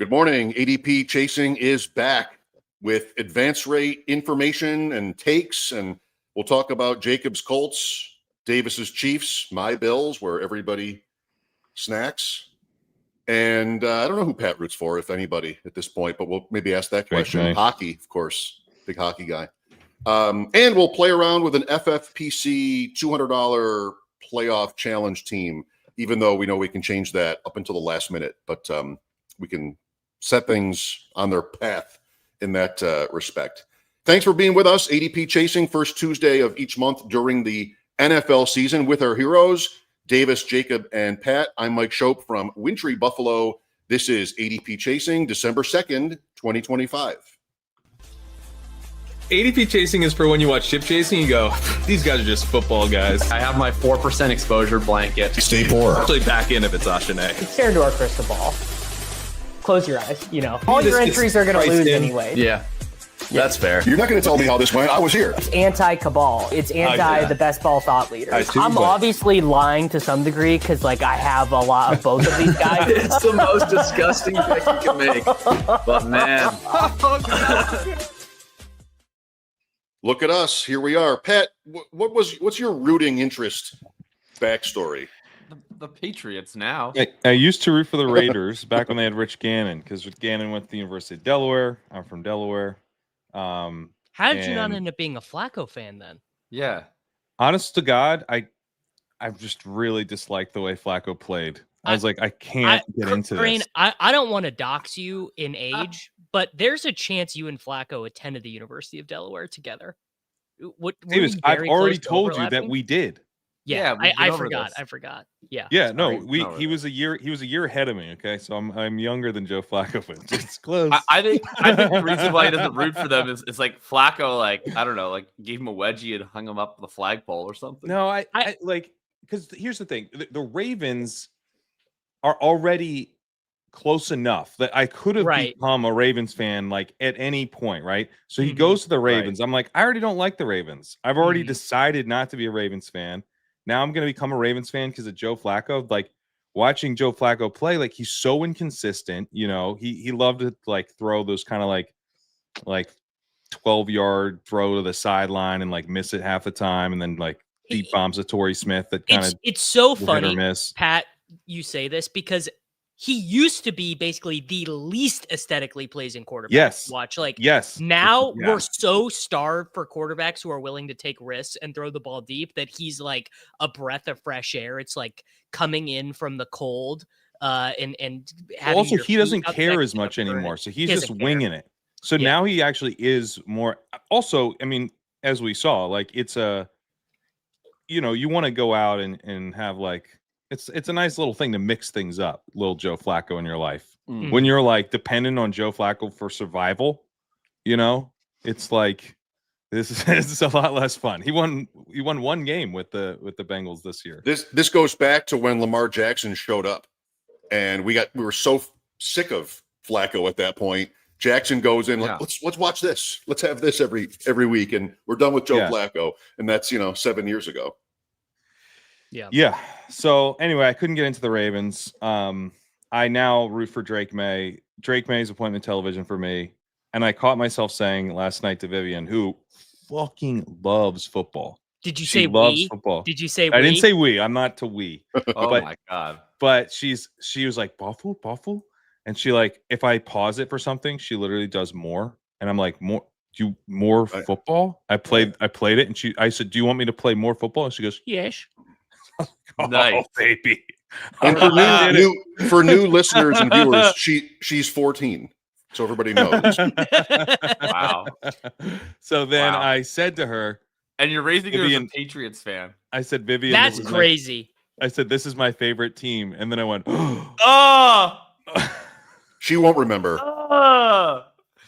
Good morning. ADP Chasing is back with advance rate information and takes, and we'll talk about Jacob's Colts, Davis's Chiefs, my Bills, where everybody snacks. And I don't know who Pat roots for, if anybody, at this point, but we'll maybe ask that question. Hockey, of course, big hockey guy. And we'll play around with an FFPC $200 playoff challenge team, even though we know we can change that up until the last minute. But we can set things on their path in that respect. Thanks for being with us. ADP Chasing, first Tuesday of each month during the NFL season with our heroes, Davis, Jacob, and Pat. I'm Mike Shope from wintry Buffalo. This is ADP Chasing, December 2nd, 2025. ADP Chasing is for when you watch Ship Chasing, you go, these guys are just football guys. I have my 4% exposure blanket. Stay poor. Actually back in if it's Ashane. Stare into our crystal ball. Close your eyes, all your entries are going to lose anyway. Yeah, that's fair. You're not going to tell me how this went. I was here. It's anti-cabal. It's the best ball thought leaders. I'm obviously lying to some degree because, I have a lot of both of these guys. It's the most disgusting pick you can make. But, man. Look at us. Here we are. Pat, what's your rooting interest backstory? The Patriots now. I used to root for the Raiders back when they had Rich Gannon, because Gannon went to the University of Delaware. I'm from Delaware. How did you not end up being a Flacco fan then? Yeah. Honest to God, I just really disliked the way Flacco played. I was like, I can't get into Kerrane, this. I don't want to dox you in age, but there's a chance you and Flacco attended the University of Delaware together. Davis, I've already told you that we did. Yeah, I forgot. Yeah. Yeah, no, he was a year ahead of me, okay? So I'm younger than Joe Flacco, but it's close. I think the reason why he doesn't root for them is like Flacco, I don't know, gave him a wedgie and hung him up the flagpole or something. No, I because here's the thing. The Ravens are already close enough that I could have become a Ravens fan at any point, right? So he goes to the Ravens. Right. I'm like, I already don't like the Ravens. I've already decided not to be a Ravens fan. Now I'm going to become a Ravens fan because of Joe Flacco. Watching Joe Flacco play, he's so inconsistent. He loved to throw those kind of 12-yard throw to the sideline and miss it half the time, and then deep bombs to Torrey Smith that kind of it's so funny, Pat, you say this because he used to be basically the least aesthetically pleasing quarterback to watch. Now we're so starved for quarterbacks who are willing to take risks and throw the ball deep that he's like a breath of fresh air. It's like coming in from the cold and having also he doesn't care as much anymore. So he's just winging it. So now he actually is more. Also, I mean, as we saw, it's a, you want to go out and have it's a nice little thing to mix things up, little Joe Flacco in your life. Mm. When you're dependent on Joe Flacco for survival, it's this is a lot less fun. He won one game with the Bengals this year. This goes back to when Lamar Jackson showed up, and we were so sick of Flacco at that point. Jackson goes in, let's watch this. Let's have this every week, and we're done with Joe Flacco, and that's 7 years ago. Yeah. So anyway, I couldn't get into the Ravens. I now root for Drake May. Drake May is appointment television for me. And I caught myself saying last night to Vivian, who fucking loves football. Did you say loves we? Football. Did you say we? I didn't say we. I'm not to we. My God. But she was like, Buffalo? And she if I pause it for something, she literally does more. And I'm like, more football? I played it. And I said, do you want me to play more football? And she goes, yes. Nice, baby. And for new listeners and viewers, she's 14, so everybody knows. Wow. So then I said to her, and you're raising her as a Patriots fan. I said, Vivian, that's crazy. I said, this is my favorite team, and then I went, oh. She won't remember.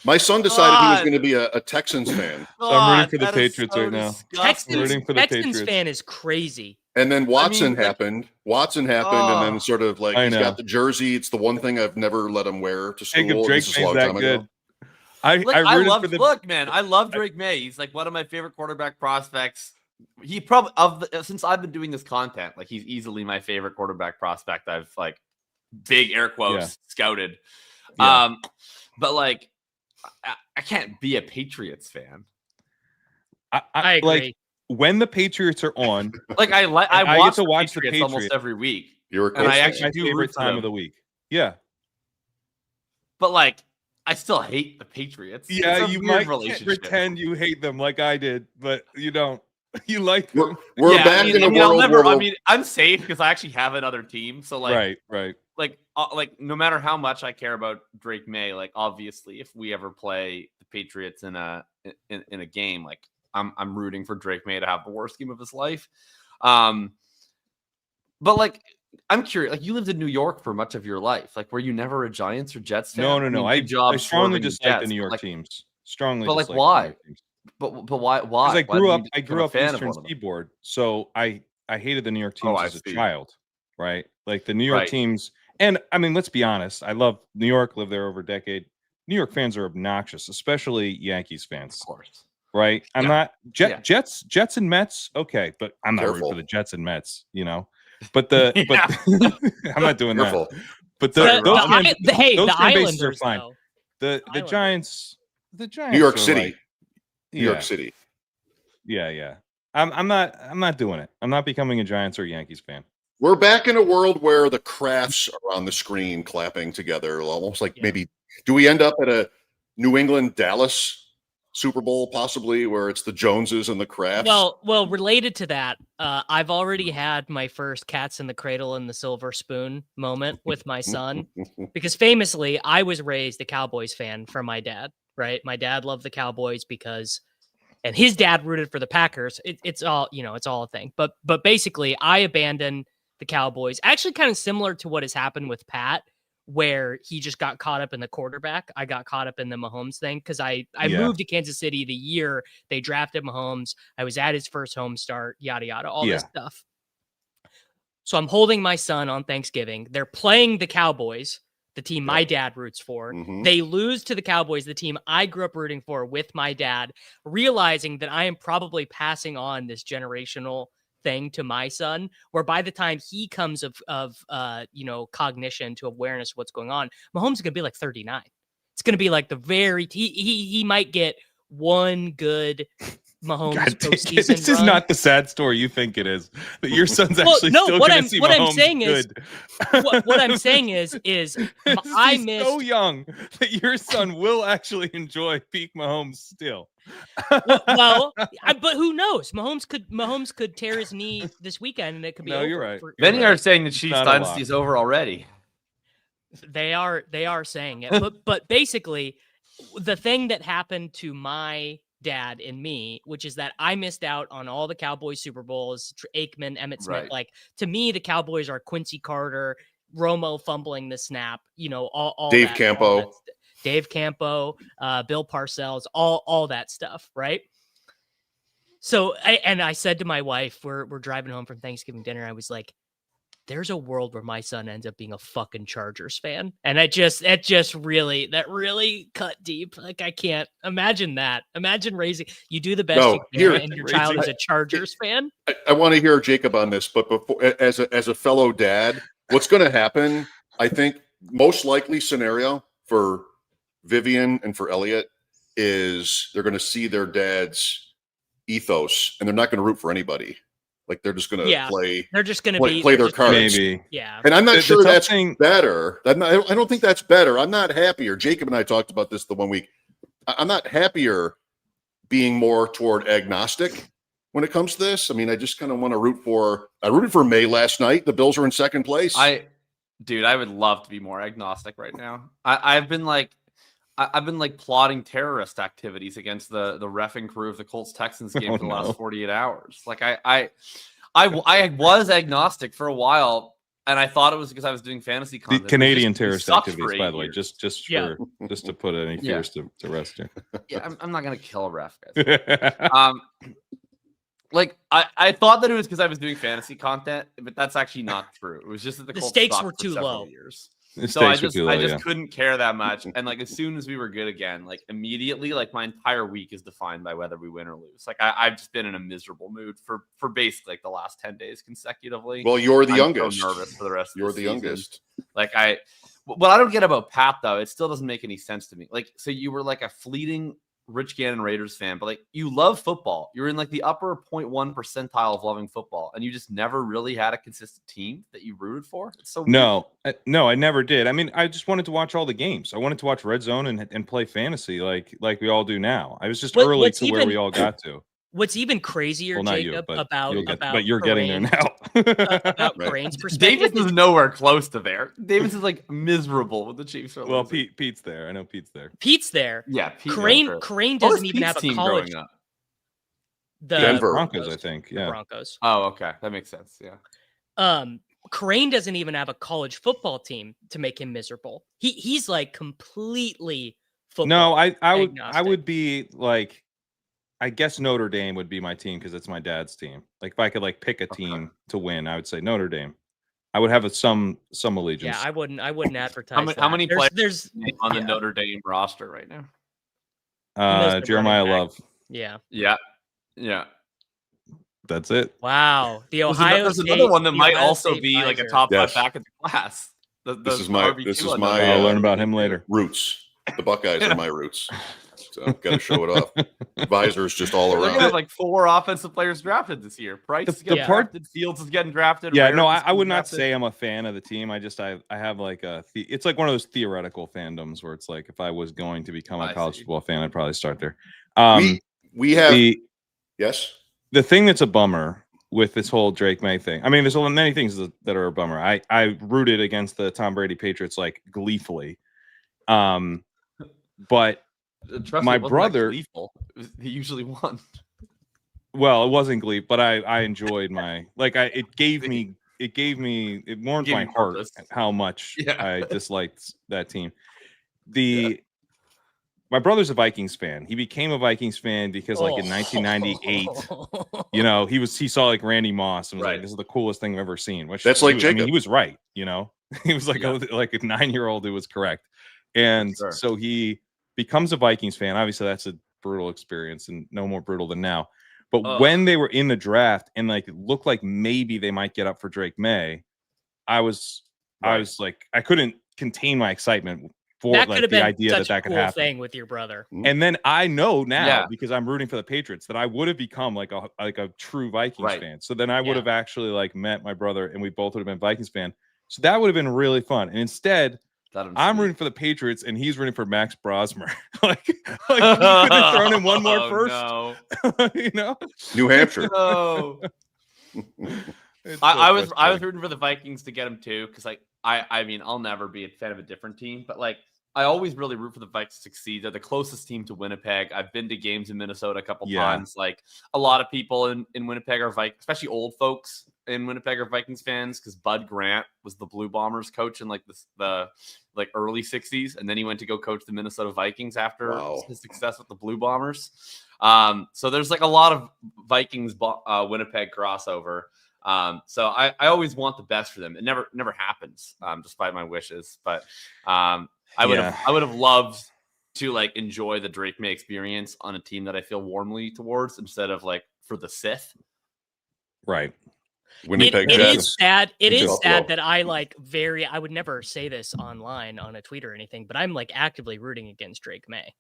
My son decided he was going to be a Texans fan. So I'm rooting for the Patriots right now. Texans fan is crazy. And then Watson happened. And then sort of he's got the jersey. It's the one thing I've never let him wear to school. Jacob, Drake May's that good. I love Drake May. He's one of my favorite quarterback prospects. He probably since I've been doing this content, he's easily my favorite quarterback prospect I've big air quotes scouted. Yeah. But like, I can't be a Patriots fan. I agree. Like when the Patriots are on, like I get to watch the Patriots almost every week. You're and I actually my do favorite root for time them. of the week. Yeah. But like, I still hate the Patriots. Yeah, you might pretend you hate them like I did, but you don't. You like them. We're back in a world. I'm safe because I actually have another team. So like, right. Like no matter how much I care about Drake May, like obviously, if we ever play the Patriots in a game, like I'm rooting for Drake May to have the worst game of his life. But like, I'm curious. Like, you lived in New York for much of your life. Like, were you never a Giants or Jets fan? No. I strongly dislike the New York teams. Strongly. But like, why? But why? Because I grew up Eastern Seaboard, so I hated the New York teams as a child. Right, like the New York teams. And I mean, let's be honest. I love New York. Lived there over a decade. New York fans are obnoxious, especially Yankees fans. Of course. Right. I'm not Jets and Mets. Okay, but I'm not rooting for the Jets and Mets. You know. But I'm not doing that. But those fan bases are fine. The Giants. New York City. New York City. Yeah. I'm not doing it. I'm not becoming a Giants or Yankees fan. We're back in a world where the Crafts are on the screen clapping together, almost like maybe. Do we end up at a New England Dallas Super Bowl possibly, where it's the Joneses and the Crafts? Well, related to that, I've already had my first cats in the cradle and the silver spoon moment with my son, because famously I was raised a Cowboys fan from my dad. Right, my dad loved the Cowboys and his dad rooted for the Packers. It's all it's all a thing. But basically, I abandoned the Cowboys. Actually, kind of similar to what has happened with Pat, where he just got caught up in the quarterback. I got caught up in the Mahomes thing because I moved to Kansas City the year they drafted Mahomes. I was at his first home start, yada, yada, all this stuff. So I'm holding my son on Thanksgiving. They're playing the Cowboys, the team my dad roots for. Mm-hmm. They lose to the Cowboys, the team I grew up rooting for with my dad, realizing that I am probably passing on this generational thing to my son, where by the time he comes of cognition to awareness of what's going on, Mahomes is gonna be like 39. It's gonna be like he might get one good Mahomes postseason this is not the sad story you think it is. That your son's actually still going to see Mahomes good. What I'm saying is I missed so young that your son will actually enjoy peak Mahomes still. But who knows? Mahomes could tear his knee this weekend, and it could be. No, over you're right. Many are saying the Chiefs dynasty is over already. They are saying it, but basically, the thing that happened to my dad and me, which is that I missed out on all the Cowboys Super Bowls, Aikman, Emmitt Smith. Right. Like, to me, the Cowboys are Quincy Carter, Romo fumbling the snap, all Dave that, Campo, all that Dave Campo, Bill Parcells, all that stuff, right? So, I said to my wife, we're driving home from Thanksgiving dinner, I was like, there's a world where my son ends up being a fucking Chargers fan. And that really cut deep. Like, I can't imagine that. Imagine raising, you do the best you can, and your child is a Chargers fan. I want to hear Jakob on this, but before, as a fellow dad, what's going to happen, I think most likely scenario for Vivian and for Elliot is they're going to see their dad's ethos and they're not going to root for anybody. Like, they're just going to play. They're just going to play their cards. Maybe. Yeah. And I'm not sure that's better. I don't think that's better. I'm not happier. Jakob and I talked about this the one week. I'm not happier being more toward agnostic when it comes to this. I mean, I just kind of want to root for. I rooted for May last night. The Bills are in second place. I would love to be more agnostic right now. I've been plotting terrorist activities against the reffing crew of the Colts Texans game for the last 48 hours. Like, I was agnostic for a while, and I thought it was because I was doing fantasy content. The Canadian terrorist activities, by the way, just to put any fears to rest here. Yeah, I'm not gonna kill a ref, guys. Like, I thought that it was because I was doing fantasy content, but that's actually not true. It was just that the Colts stakes were too low. Years. So I just couldn't care that much. And like, as soon as we were good again, like immediately, like my entire week is defined by whether we win or lose. Like, I've just been in a miserable mood for basically like the last 10 days consecutively. Well, you're the youngest. So nervous for the rest of the season. Youngest. Like, what I don't get about Pat though, it still doesn't make any sense to me. Like, so you were like a fleeting Rich Gannon Raiders fan, but like you love football. You're in like the upper 0.1 percentile of loving football, and you just never really had a consistent team that you rooted for. It's so no, I never did. I mean, I just wanted to watch all the games. I wanted to watch Red Zone and play fantasy like we all do now. I was just early to where we all got to. What's even crazier, Jacob, but you're getting there now. About Kerrane's perspective. Davis is nowhere close to there. Davis is like miserable with the Chiefs. Well, Pete's there. I know Pete's there. Pete's there. Yeah, Kerrane doesn't even have a college. The Denver Broncos, I think. Yeah, the Broncos. Oh, okay, that makes sense. Yeah. Kerrane doesn't even have a college football team to make him miserable. He's like completely football. No, I would be like. I guess Notre Dame would be my team because it's my dad's team. Like if I could like pick a team to win, I would say Notre Dame. I would have some allegiance. Yeah, I wouldn't advertise. How many players there's on the Notre Dame roster right now? Jeremiah Love. Yeah. That's it. Wow. The Ohio there's State, another one that might Ohio also State be like a Pfizer. top 5 back in the class. This is my I'll learn about him later. Roots. The Buckeyes are my roots. So got to show it off. Advisors just all They're around. gonna have like 4 offensive players drafted this year. Price is getting drafted. Fields is getting drafted. Yeah, no, I would not say I'm a fan of the team. I have like it's like one of those theoretical fandoms where it's like if I was going to become a college football fan, I'd probably start there. We have yes. The thing that's a bummer with this whole Drake May thing. I mean, there's many things that are a bummer. I rooted against the Tom Brady Patriots like gleefully. But my brother, he usually won. Well, it wasn't glee, but I enjoyed my it warmed my heart how much I disliked that team. My brother's a Vikings fan. He became a Vikings fan because in 1998, he saw like Randy Moss and was like, this is the coolest thing I've ever seen. Which that's like Jacob. I mean, he was right, He was like a 9-year-old who was correct. And so he becomes a Vikings fan. Obviously, that's a brutal experience and no more brutal than now. But when they were in the draft and like it looked like maybe they might get up for Drake May, I was like, I couldn't contain my excitement for that like the idea that could cool happen. Thing with your brother. And then I know now because I'm rooting for the Patriots that I would have become like a true Vikings fan. So then I would have actually like met my brother and we both would have been Vikings fan. So that would have been really fun. And instead, I'm rooting for the Patriots and he's rooting for Max Brosmer. like you could have thrown in one more first. No. New Hampshire. No. I was rooting for the Vikings to get him too, because I mean I'll never be a fan of a different team, but like I always really root for the Vikes to succeed. They're the closest team to Winnipeg. I've been to games in Minnesota a couple times. Like a lot of people in Winnipeg are Vikings, especially old folks in Winnipeg are Vikings fans because Bud Grant was the Blue Bombers coach in like the early 60s, and then he went to go coach the Minnesota Vikings after his success with the Blue Bombers. So there's like a lot of Vikings Winnipeg crossover. So I always want the best for them. It never happens, despite my wishes. But I would have loved to like enjoy the Drake May experience on a team that I feel warmly towards instead of like for the Sith. Right. Winnipeg it is sad. It is sad that I would never say this online on a tweet or anything, but I'm like actively rooting against Drake May.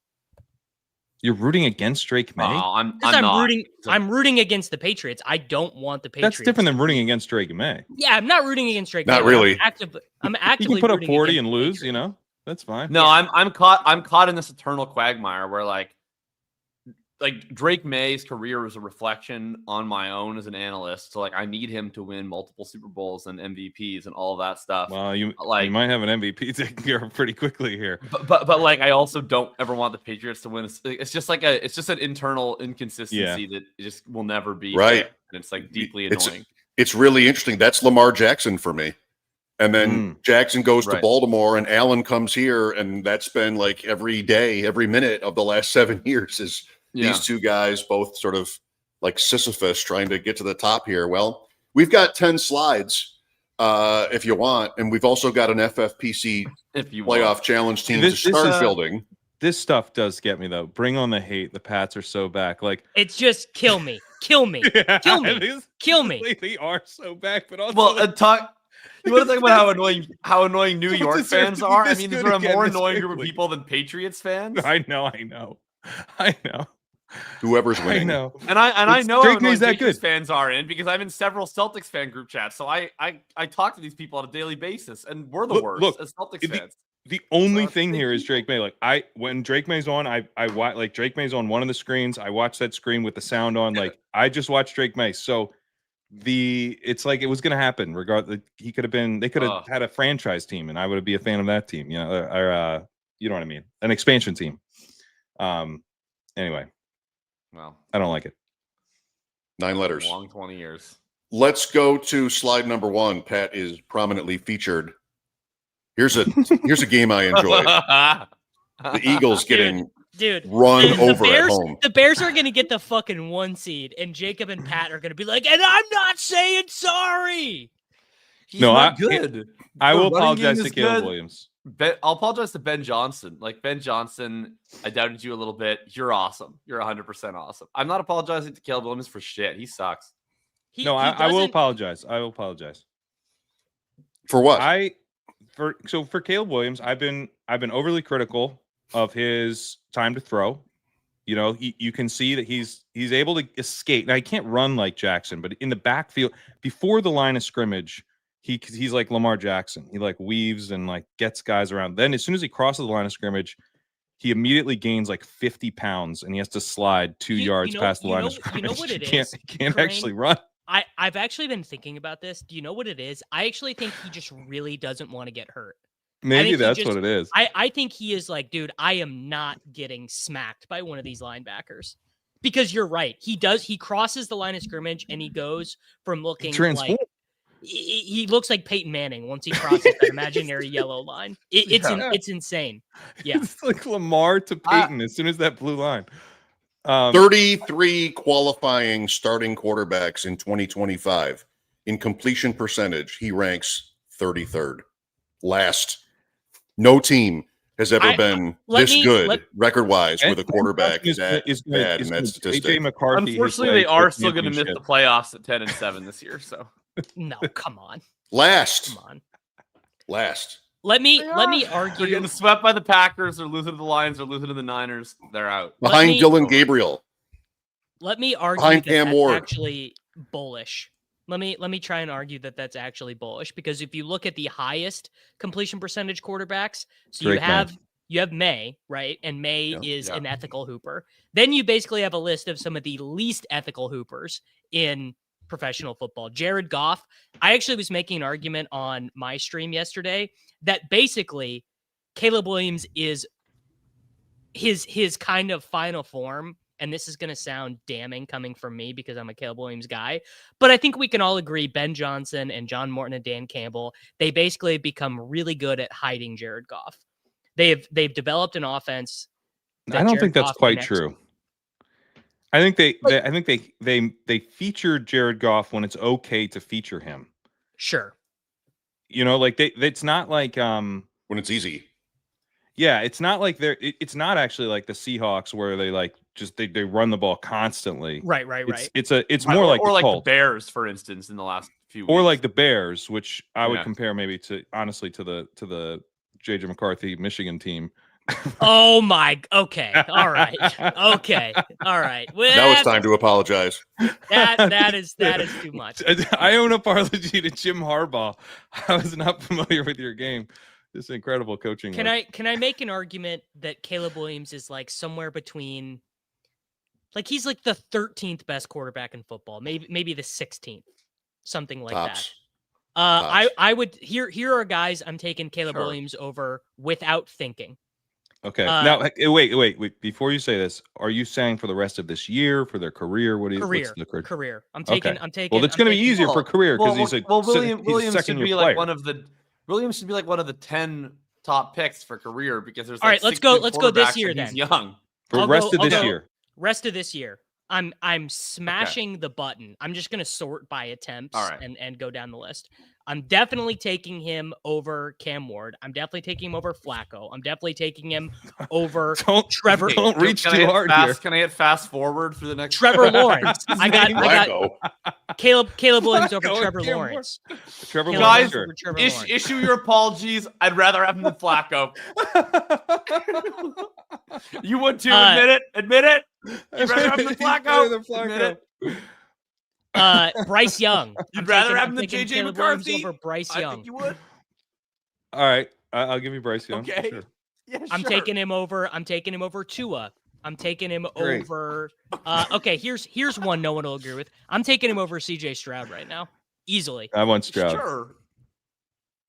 You're rooting against Drake May? I'm rooting against the Patriots. I don't want the Patriots. That's different than rooting against Drake May. Yeah, I'm not rooting against Drake May. Not really. I'm actively You can put up 40 and lose, Patriots. That's fine. No, yeah. I'm caught in this eternal quagmire where like Drake May's career was a reflection on my own as an analyst. So like I need him to win multiple Super Bowls and MVPs and all of that stuff. Well, you might have an MVP taken care of pretty quickly here. But like I also don't ever want the Patriots to win. It's just an internal inconsistency that just will never be right. And it's like deeply annoying. It's really interesting. That's Lamar Jackson for me. And then Jackson goes to Baltimore and Allen comes here, and that's been like every day, every minute of the last 7 years is these two guys both sort of like Sisyphus trying to get to the top here. Well, we've got 10 slides if you want, and we've also got an FFPC playoff challenge team to start building. This stuff does get me though. Bring on the hate. The Pats are so back. Like it's just kill me, kill me, kill me, kill me. They are so back, but also You want to talk about how annoying New York fans are? I mean, is there a more annoying group of people than Patriots fans? I know. Whoever's winning. I know. And I know how annoying Patriots fans are in because I'm in several Celtics fan group chats. So I talk to these people on a daily basis, and we're the worst as Celtics fans. The only thing here is Drake May. Like when Drake May's on, I watch, like Drake May's on one of the screens. I watch that screen with the sound on. Like I just watched Drake May. So it's like it was gonna happen. Regardless, they could have had a franchise team, and I would be a fan of that team. You know, or you know what I mean? An expansion team. Anyway, well, I don't like it. 9 letters. Long 20 years. Let's go to slide number 1. Pat is prominently featured. Here's a game I enjoyed. The Eagles getting run over at home. The Bears are going to get the fucking 1 seed, and Jacob and Pat are going to be like, and I'm not saying sorry. He's not good. I will apologize to Caleb Williams. I'll apologize to Ben Johnson. Like, Ben Johnson, I doubted you a little bit. You're awesome. You're 100% awesome. I'm not apologizing to Caleb Williams for shit. He sucks. I will apologize. I will apologize. For what? For Caleb Williams, I've been overly critical of his time to throw. You know, you can see that he's able to escape. Now he can't run like Jackson, but in the backfield before the line of scrimmage, he's like Lamar Jackson. He like weaves and like gets guys around. Then as soon as he crosses the line of scrimmage, he immediately gains like 50 pounds and he has to slide 2 yards past the line of scrimmage. You know what it is? He can't actually run. I've actually been thinking about this. Do you know what it is? I actually think he just really doesn't want to get hurt. Maybe that's what it is. I think he is like, dude, I am not getting smacked by one of these linebackers. Because you're right. He crosses the line of scrimmage and he goes from looking like he looks like Peyton Manning once he crosses that imaginary yellow line. It's insane. Yeah. It's like Lamar to Peyton as soon as that blue line. 33 qualifying starting quarterbacks in 2025. In completion percentage, he ranks 33rd. Last. No team has ever been this good record-wise with a quarterback that bad in that statistic. Unfortunately, they are still going to miss the playoffs at 10-7 this year. So no, come on. Last. Let me argue. They're getting swept by the Packers. They're losing to the Lions. They're losing to the Niners. They're out. Behind Dylan Gabriel. Let me argue behind that Cam that's Ward. Actually bullish. Let me try and argue that that's actually bullish because if you look at the highest completion percentage quarterbacks, so you have May, right? And May is an ethical hooper. Then you basically have a list of some of the least ethical hoopers in professional football. Jared Goff. I actually was making an argument on my stream yesterday that basically Caleb Williams is his kind of final form. And this is going to sound damning coming from me because I'm a Caleb Williams guy. But I think we can all agree Ben Johnson and John Morton and Dan Campbell, they basically have become really good at hiding Jared Goff. They've developed an offense. I don't think that's quite true. I think they featured Jared Goff when it's okay to feature him. Sure. You know, like it's not like when it's easy. Yeah, it's not like it's not actually like the Seahawks where they like just they run the ball constantly. Right. It's more like the Bears, for instance, in the last few weeks. Or like the Bears, which I would compare maybe to the JJ McCarthy Michigan team. Oh my. Okay. All right. Okay. All right. Well, now it's time to apologize. That is too much. I own a apology to Jim Harbaugh. I was not familiar with your game. This incredible coaching. Can I make an argument that Caleb Williams is like somewhere between, like he's like the 13th best quarterback in football, maybe the 16th, something like that. I would here are guys I'm taking Caleb Williams over without thinking. Okay. Now wait. Before you say this, are you saying for the rest of this year, for their career? Career. I'm taking. Well, it's going to be easier for career because he's Williams should be like one of the. Williams should be like one of the 10 top picks for career because there's. All right, let's go this year then. He's young. For rest of this year. I'm smashing the button. I'm just gonna sort by attempts and go down the list. I'm definitely taking him over Cam Ward. I'm definitely taking him over Flacco. I'm definitely taking him over Trevor. Don't reach too hard here. Can I hit fast forward for the next Trevor Lawrence? I got Caleb Williams over Trevor Lawrence. Trevor Guys, Lawrence. Issue your apologies. I'd rather have him than Flacco. You would too. Admit it. You'd rather have him than Flacco. Admit it. Bryce Young. You'd rather have him than JJ McCarthy over Bryce Young. I think you would. All right, I'll give you Bryce Young. Okay. Sure. Yeah, I'm taking him over Tua. I'm taking him over. Okay, here's one no one will agree with. I'm taking him over CJ Stroud right now, easily. I want Stroud. Sure.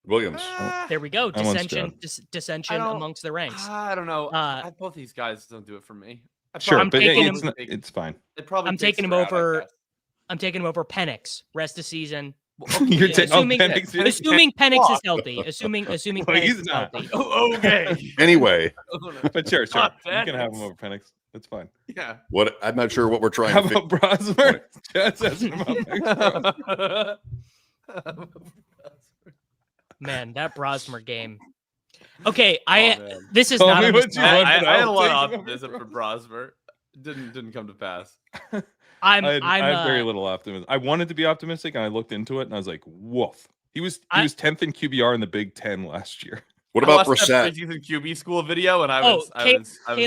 Williams. There we go. Dissension amongst the ranks. I don't know. Both these guys don't do it for me. Sure, but it's fine. I'm taking him over. I'm taking him over Penix rest of season. You're assuming Penix is healthy. Assuming Penix is healthy. Okay. Anyway, but sure, you can have him over Penix. That's fine. Yeah. What? I'm not sure what we're trying. How about Brosmer? Chad's asking about Man, that Brosmer game. Okay, this is not. I had a lot of optimism for Brosmer. Didn't come to pass. I had very little optimism. I wanted to be optimistic, and I looked into it, and I was like, "Woof!" He was 10th in QBR in the Big Ten last year. What about Brissett? Preseason QB school video, and I was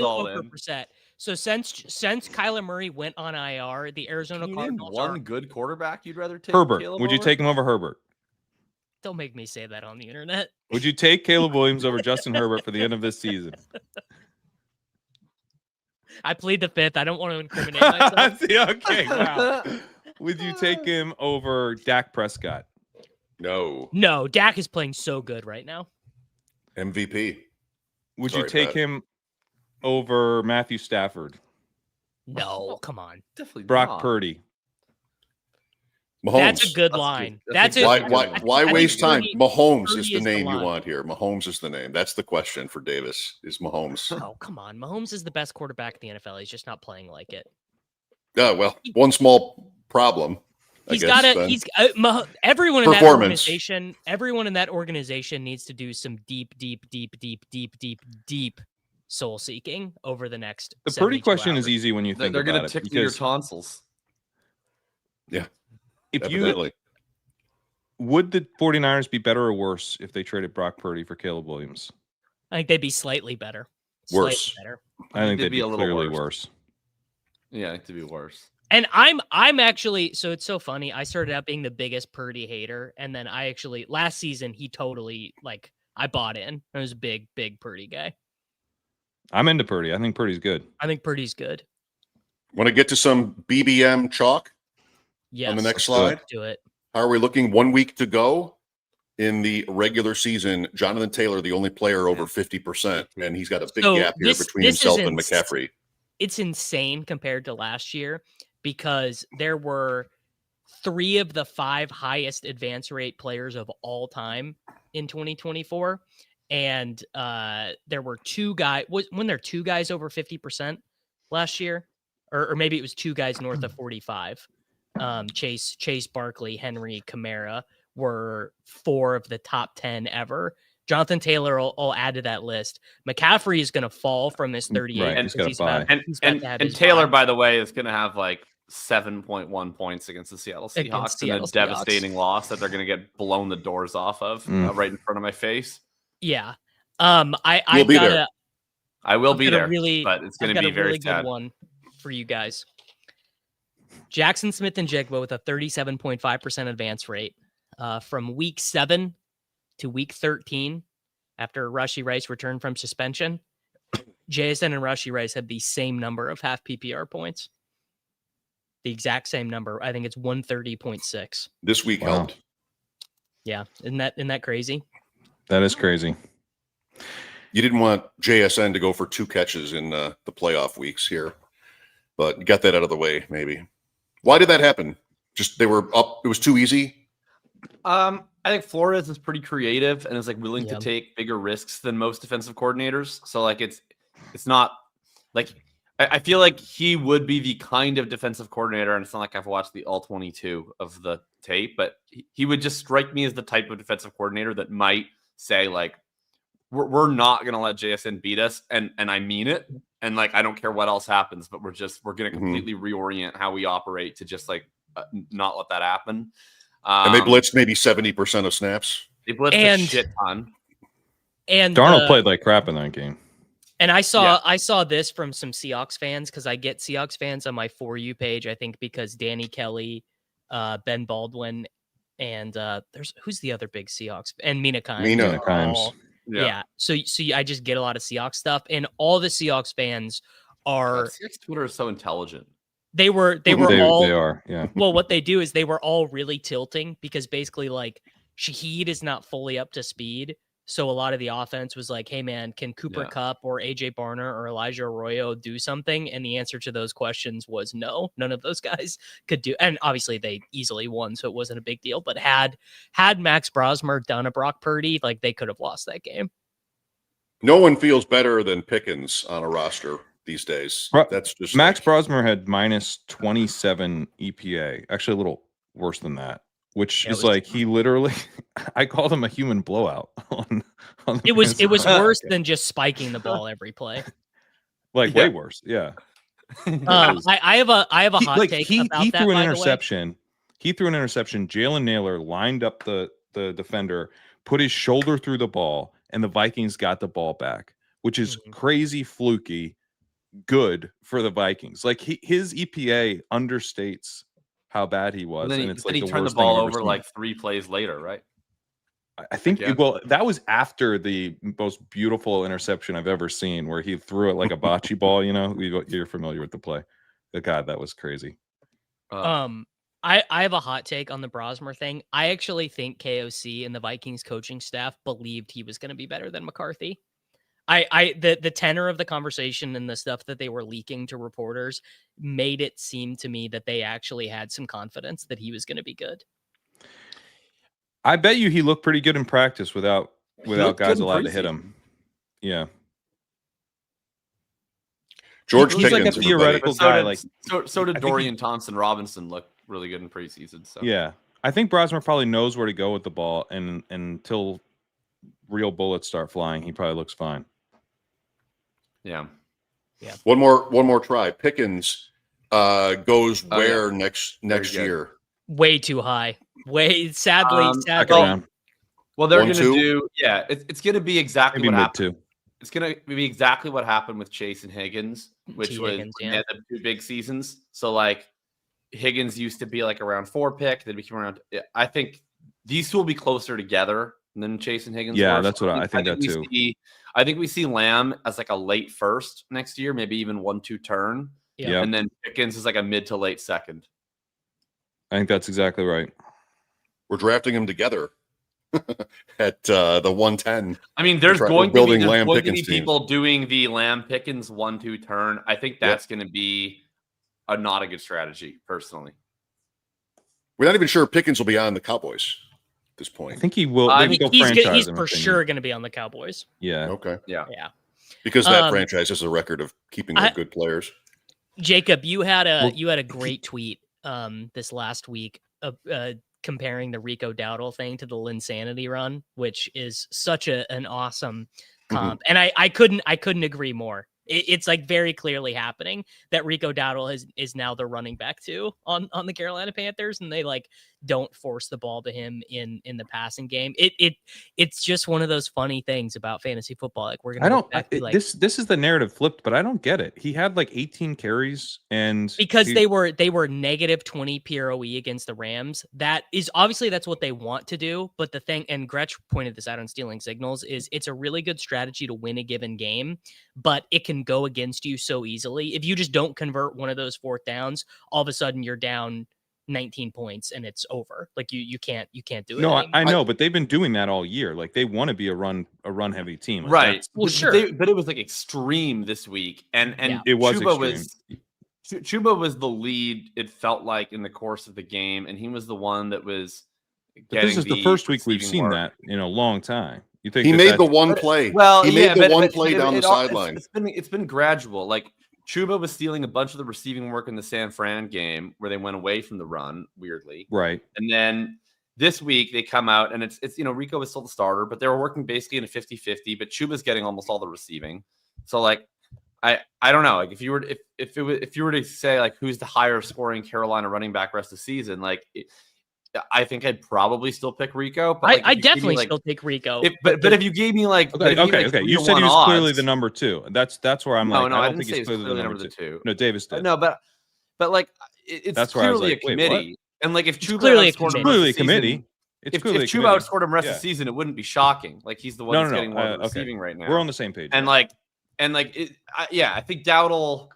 all in. Brissett. So since Kyler Murray went on IR, the Arizona Cardinals one good quarterback you'd rather take. Herbert. Caleb Would you take him over Herbert? Don't make me say that on the internet. Would you take Caleb Williams over Justin Herbert for the end of this season? I plead the fifth. I don't want to incriminate myself. Okay, wow. Would you take him over Dak Prescott? No, Dak is playing so good right now. MVP. Would you take him over Matthew Stafford? No, come on. Definitely Brock Purdy. Mahomes. That's a good line. Why waste time? Mahomes is the name you want here. Mahomes is the name. That's the question for Davis. Is Mahomes? Oh, come on. Mahomes is the best quarterback in the NFL. He's just not playing like it. Well, one small problem. Everyone in that organization. Everyone in that organization needs to do some deep soul seeking over the next. The Purdy question is easy when you think they're going to tickle your tonsils. Yeah. Would the 49ers be better or worse if they traded Brock Purdy for Caleb Williams? I think they'd be slightly better. Worse. I think they'd be a little clearly worse. Yeah, I think they'd be worse. And I'm actually, so it's so funny. I started out being the biggest Purdy hater, and then I actually last season he totally I bought in. I was a big Purdy guy. I'm into Purdy. I think Purdy's good. Want to get to some BBM chalk? Yes. On the next slide. Do it. How are we looking? 1 week to go in the regular season. Jonathan Taylor, the only player over 50%, and he's got a big gap here between himself and McCaffrey. It's insane compared to last year because there were 3 of the 5 highest advance rate players of all time in 2024. And there were 2 guys. When there 2 guys over 50% last year, or maybe it was 2 guys north of 45. Chase Barkley, Henry, Kamara were 4 of the top 10 ever. Jonathan Taylor will add to that list. McCaffrey is going to fall from this 38. Right, and Taylor, by the way, is going to have 7.1 points against the Seattle Seahawks in a devastating loss that they're going to get blown the doors off of right in front of my face. Yeah. I will be there, but it's going to be very sad. Good one for you guys. Jackson Smith and Jigba with a 37.5% advance rate from week 7 to week 13 after Rashee Rice returned from suspension. JSN and Rashee Rice have the same number of half PPR points. The exact same number. I think it's 130.6. This week helped. Yeah. Isn't that crazy? That is crazy. You didn't want JSN to go for 2 catches in the playoff weeks here, but you got that out of the way, maybe. Why did that happen? Just they were up. It was too easy. I think Flores is pretty creative and is willing to take bigger risks than most defensive coordinators. So it's not I feel like he would be the kind of defensive coordinator, and it's not like I've watched the all 22 of the tape, but he would just strike me as the type of defensive coordinator that might say, like, we're not going to let JSN beat us, and I mean it, and like I don't care what else happens, but we're going to completely reorient how we operate to just like not let that happen. And they blitzed maybe 70% of snaps. They blitzed a shit ton. And Darnold played like crap in that game. And I saw this from some Seahawks fans, because I get Seahawks fans on my For You page, I think because Danny Kelly, Ben Baldwin, and who's the other big Seahawks? And Mina Kimes. Yeah. So I just get a lot of Seahawks stuff, and all the Seahawks fans are. Seahawks Twitter is so intelligent. They are. Yeah. Well, what they do is they were all really tilting, because basically like Shaheed is not fully up to speed. So a lot of the offense was like, hey, man, can Cooper Kupp or AJ Barner or Elijah Arroyo do something? And the answer to those questions was no. None of those guys could do. And obviously they easily won, so it wasn't a big deal. But had Max Brosmer done a Brock Purdy, like they could have lost that game. No one feels better than Pickens on a roster these days. That's just Max Brosmer had minus 27 EPA. Actually, a little worse than that. Which is like he literally, I called him a human blowout. It was worse than just spiking the ball every play. Like way worse, yeah. I have a hot take. He threw an interception. He threw an interception. Jalen Naylor lined up the defender, put his shoulder through the ball, and the Vikings got the ball back, which is crazy fluky, good for the Vikings. Like his EPA understates how bad he was, and it's like he turned the ball over like 3 plays later, right? I think that was after the most beautiful interception I've ever seen, where he threw it like a bocce ball. You know, you're familiar with the play. God, that was crazy. I have a hot take on the Brosmer thing. I actually think KOC and the Vikings coaching staff believed he was going to be better than McCarthy. The tenor of the conversation and the stuff that they were leaking to reporters made it seem to me that they actually had some confidence that he was going to be good. I bet you he looked pretty good in practice without guys allowed to hit him. Yeah. George he's like a theoretical guy. So did Dorian Thompson Robinson look really good in preseason. So yeah, I think Brosmer probably knows where to go with the ball, and until real bullets start flying, he probably looks fine. Yeah. One more try. Pickens goes where next year? Way too high. Sadly. Well, they're going to do. Yeah, it's going to be exactly what happened. It's going to be exactly what happened with Chase and Higgins, which was they had the 2 big seasons. So like Higgins used to be like around 4 pick, then became around. I think these 2 will be closer together than Chase and Higgins. Yeah, that's what I think that too. I think we see Lamb as like a late first next year, maybe even 1-2 turn. Yeah. And then Pickens is like a mid to late second. I think that's exactly right. We're drafting them together at the 110. I mean, there's going to be people doing the Lamb Pickens 1-2 turn. I think that's going to be not a good strategy, personally. We're not even sure Pickens will be on the Cowboys at this point. I think he will. He's for sure going to be on the Cowboys. Yeah. Okay. Yeah. Because that franchise has a record of keeping their good players. Jacob, you had a great tweet this last week comparing the Rico Dowdle thing to the Linsanity run, which is such an awesome comp. And I couldn't agree more. It's like very clearly happening that Rico Dowdle is now the running back too on the Carolina Panthers, and they like don't force the ball to him in the passing game. It's just one of those funny things about fantasy football. Like this is the narrative flipped, but I don't get it. He had like 18 carries because they were negative 20 PROE against the Rams. That is obviously that's what they want to do. But the thing, and Gretsch pointed this out on Stealing Signals, is it's a really good strategy to win a given game, but it can go against you so easily. If you just don't convert one of those 4th downs, all of a sudden you're down 19 points and it's over. Like you can't do it. No, I know, but they've been doing that all year. Like they want to be a run heavy team. Like right. Well, sure. But it was like extreme this week. And it was extreme. Chuba was the lead, it felt like, in the course of the game, and he was the one that was getting. This is the first week we've seen that in a long time. You think he made the one play? Well, he made the one play down the sideline. It's been gradual. Like Chuba was stealing a bunch of the receiving work in the San Fran game where they went away from the run, weirdly. Right. And then this week they come out and it's Rico was still the starter, but they were working basically in a 50-50, but Chuba's getting almost all the receiving. So like I don't know. Like if you were to say like who's the higher scoring Carolina running back rest of the season, like I think I'd probably still pick Rico. But like, I definitely still take Rico. But if you gave me like okay. You said he was clearly the number 2. That's where I'm no, like no, I don't don't think he's clearly the number 2. No, Davis did. No, but like it's that's clearly like, a committee. And like if Chuba clearly a committee. If Chuba outscored him rest of the season, it wouldn't be shocking. Like he's the one that's getting more of the receiving right now. We're on the same page. And I think Dowdle.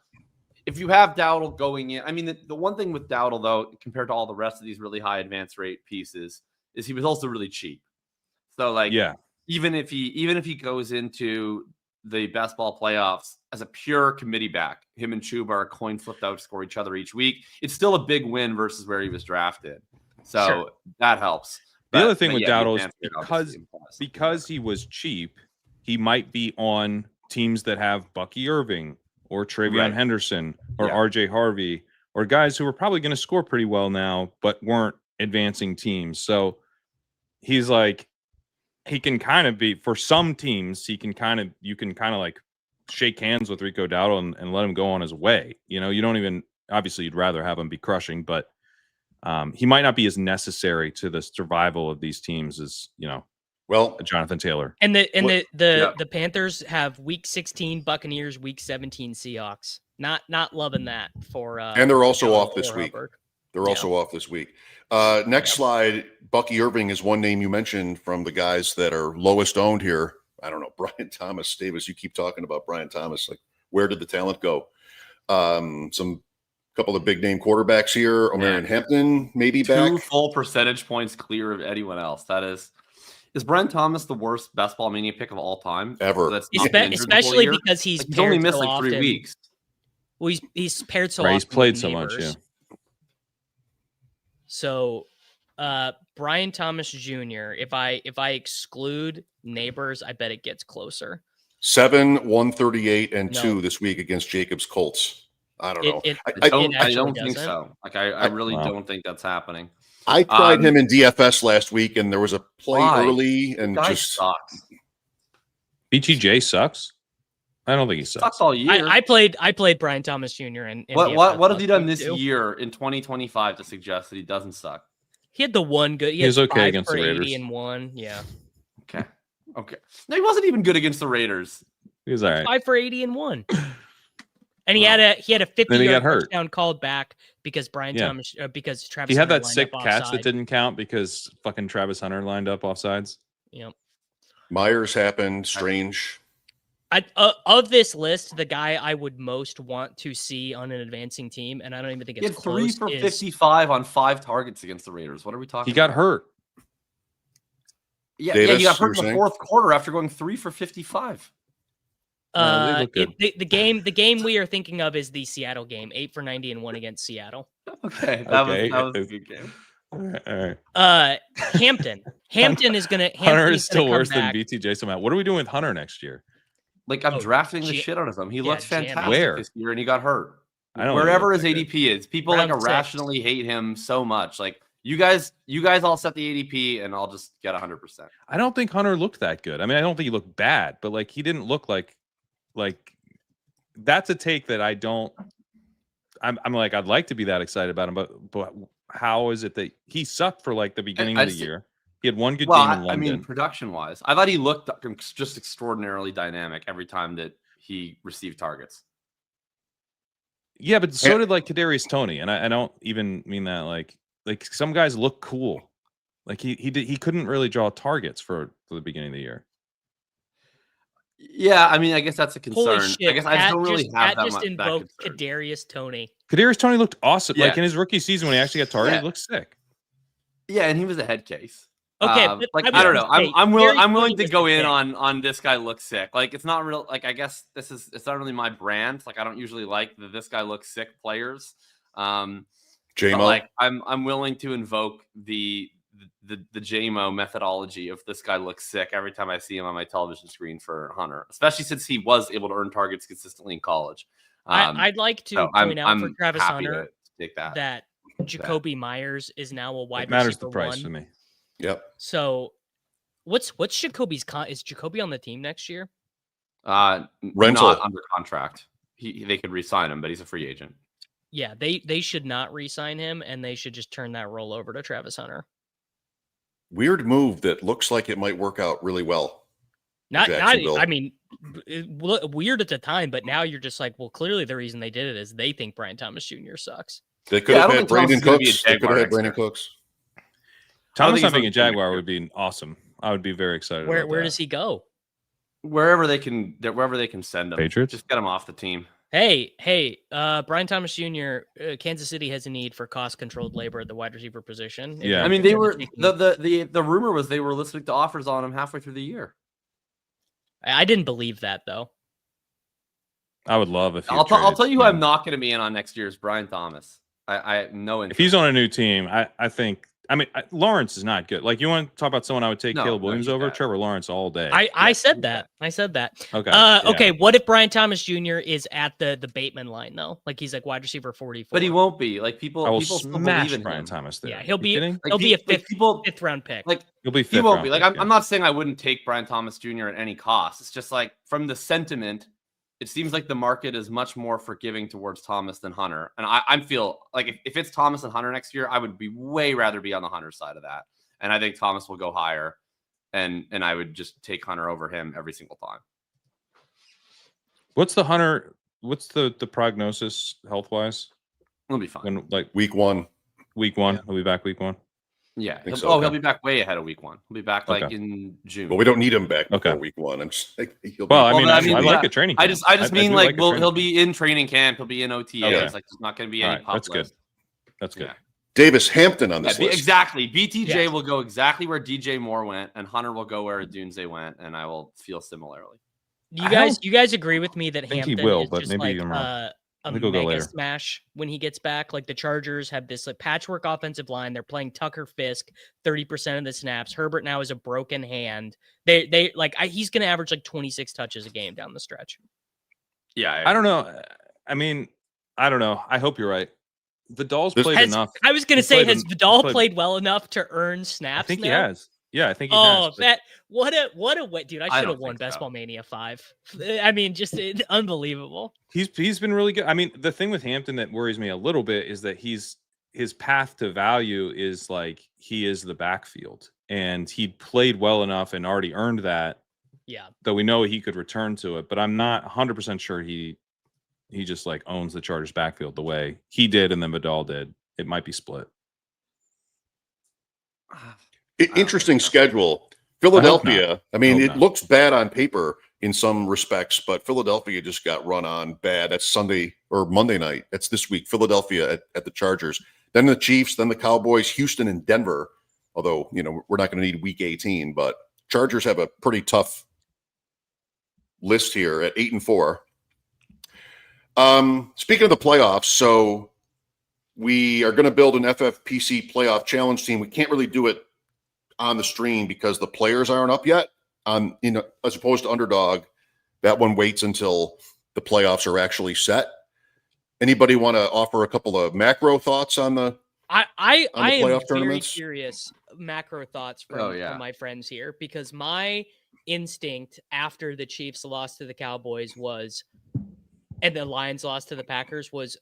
If you have Dowdle going in, I mean, the one thing with Dowdle though, compared to all the rest of these really high advance rate pieces, is he was also really cheap. So like, even if he goes into the best ball playoffs as a pure committee back, him and Chuba are coin flipped out to score each other each week. It's still a big win versus where he was drafted. So that helps. The other thing with Dowdle is because he was cheap, he might be on teams that have Bucky Irving or Travion Henderson or RJ Harvey or guys who are probably going to score pretty well now, but weren't advancing teams. So he's like, he can kind of be for some teams. You can kind of like shake hands with Rico Dowdle and let him go on his way. You know, you don't even obviously you'd rather have him be crushing, but he might not be as necessary to the survival of these teams as Jonathan Taylor. And the Panthers have week 16 Buccaneers, week 17 Seahawks. Not loving that for and they're also off this week. They're also off this week. Next slide, Bucky Irving is one name you mentioned from the guys that are lowest owned here. I don't know, Brian Thomas, Davis. You keep talking about Brian Thomas. Like, where did the talent go? Couple of big name quarterbacks here. O'Marion Hampton maybe back. 2 full percentage points clear of anyone else. That is Brian Thomas the worst best ball mania pick of all time ever? Especially because he's only missed like 3 weeks. Well, he's paired so often. He's played so much. Yeah. So, Brian Thomas Jr. If I exclude Neighbors, I bet it gets closer. 7, 138, and 2 this week against Jacob's Colts. I don't know. I don't think so. Like I really don't think that's happening. I tried him in DFS last week, and there was a play early, and just sucks. BTJ sucks. I don't think he sucks all year. I played Brian Thomas Jr. in what has he done this year in 2025 to suggest that he doesn't suck? He had the one good. He was okay against the Raiders. 80 and 1. Yeah. Okay. No, he wasn't even good against the Raiders. He was all right. 5 for 80 and 1. And he had a 50-yard touchdown called back because Thomas because Travis. He had Hunter that sick catch offside. that didn't count because fucking Travis Hunter lined up offsides. Yep. Myers happened. Strange. Of this list, the guy I would most want to see on an advancing team, and I don't even think it's close. 3 for 55 on 5 targets against the Raiders. What are we talking? He got hurt. Yeah, he got hurt in the fourth quarter after going 3 for 55. The game we are thinking of is the Seattle game, 8 for 90 and 1 against Seattle. Okay, that was a good game. All right. Hampton is gonna. Hunter is still worse than BTJ somehow. What are we doing with Hunter next year? Like I'm drafting the shit out of him. He looks fantastic this year, and he got hurt. I don't Wherever his ADP is, people like irrationally hate him so much. Like you guys all set the ADP, and I'll just get 100%. I don't think Hunter looked that good. I mean, I don't think he looked bad, but like he didn't look like that's a take that I don't. I'm like I'd like to be that excited about him, but how is it that he sucked for like the beginning of the year? He had one good game in London. I mean, production-wise, I thought he looked just extraordinarily dynamic every time that he received targets. Yeah, but so did like Kadarius Toney, and I don't even mean that like some guys look cool. Like he couldn't really draw targets for the beginning of the year. Yeah, I mean, I guess that's a concern. Holy shit, I guess I don't really have that much. Invoked Kadarius Toney. Kadarius Toney looked awesome. Yeah. Like in his rookie season when he actually got targeted, he looked sick. Yeah, and he was a head case. Okay, I don't know. I'm willing to go in on this guy looks sick. Like it's not real. Like I guess it's not really my brand. Like I don't usually like this guy looks sick players. J-Mo. Like I'm willing to invoke the JMO methodology of this guy looks sick every time I see him on my television screen for Hunter, especially since he was able to earn targets consistently in college. I'd like to point out for Travis Hunter to take that Jacoby Myers is now a wide matters receiver the price 1. to me. Yep. So what's Jacoby's is Jacoby on the team next year? Rental. Not under contract. They could re-sign him, but he's a free agent. Yeah, they should not re-sign him, and they should just turn that role over to Travis Hunter. Weird move that looks like it might work out really well. I mean, weird at the time, but now you're just like, well, clearly the reason they did it is they think Brian Thomas Jr. sucks. They could have had Brandon Cooks. They could have had Brandon Cooks. Thomas having a Jaguar would be awesome. I would be very excited. Where does he go? Wherever they can send him. Patriots? Just get him off the team. Hey, Brian Thomas Jr., Kansas City has a need for cost-controlled labor at the wide receiver position. Yeah. I mean, they were the rumor was they were listening to offers on him halfway through the year. I didn't believe that, though. I would love if I'll tell you who I'm not going to be in on next year's Brian Thomas. I know if he's on a new team, I think. I mean, Lawrence is not good. Like, you want to talk about someone I would take Caleb Williams over? Trevor Lawrence all day. I said that. Okay. Okay. What if Brian Thomas Jr. is at the Bateman line though? Like he's like wide receiver 44. But he won't be. Like people still believe in Brian him. Thomas there. Yeah, he'll be a fifth round pick. Like he'll be. He won't be. Like I'm not saying I wouldn't take Brian Thomas Jr. at any cost. It's just like from the sentiment, it seems like the market is much more forgiving towards Thomas than Hunter. And I feel like if it's Thomas and Hunter next year, I would be way rather be on the Hunter side of that. And I think Thomas will go higher. And I would just take Hunter over him every single time. What's the prognosis health-wise? He'll be fine. Week 1. Yeah. He'll be back week 1. Yeah. He'll be back way ahead of week 1. He'll be back in June. Well, we don't need him back before week 1. I'm just like, I like a training camp. I just mean he'll be in training camp. He'll be in OTAs. Okay. Like there's not going to be any pop That's list. good. That's good. Yeah. Davis Hampton on this list. Exactly. BTJ will go exactly where DJ Moore went, and Hunter will go where Dunze went, and I will feel similarly. You guys agree with me that Hampton he will, is but just maybe like a mega smash when he gets back? Like the Chargers have this like patchwork offensive line. They're playing Tucker Fisk 30% of the snaps. Herbert now has a broken hand. They he's going to average like 26 touches a game down the stretch. Yeah, I don't know. I mean, I don't know. I hope you're right. Vidal's played enough. I was going to say, has Vidal played well enough to earn snaps? I think he has. Yeah, I think he has. Oh, what a way, dude! I should have won Best Ball Mania 5. I mean, just unbelievable. He's been really good. I mean, the thing with Hampton that worries me a little bit is that his path to value is like he is the backfield, and he played well enough and already earned that. Yeah. That we know he could return to it, but I'm not 100% sure he just like owns the Chargers backfield the way he did and then Vidal did. It might be split. Interesting schedule. Philadelphia, I mean, it looks bad on paper in some respects, but Philadelphia just got run on bad. That's Sunday or Monday night. That's this week. Philadelphia at the Chargers. Then the Chiefs, then the Cowboys, Houston, and Denver. Although, we're not going to need week 18, but Chargers have a pretty tough list here at 8-4. Speaking of the playoffs, so we are going to build an FFPC playoff challenge team. We can't really do it on the stream because the players aren't up yet. As opposed to Underdog, that one waits until the playoffs are actually set. Anybody want to offer a couple of macro thoughts on the I playoff am tournaments? Very curious macro thoughts from my friends here, because my instinct after the Chiefs lost to the Cowboys and the Lions lost to the Packers was,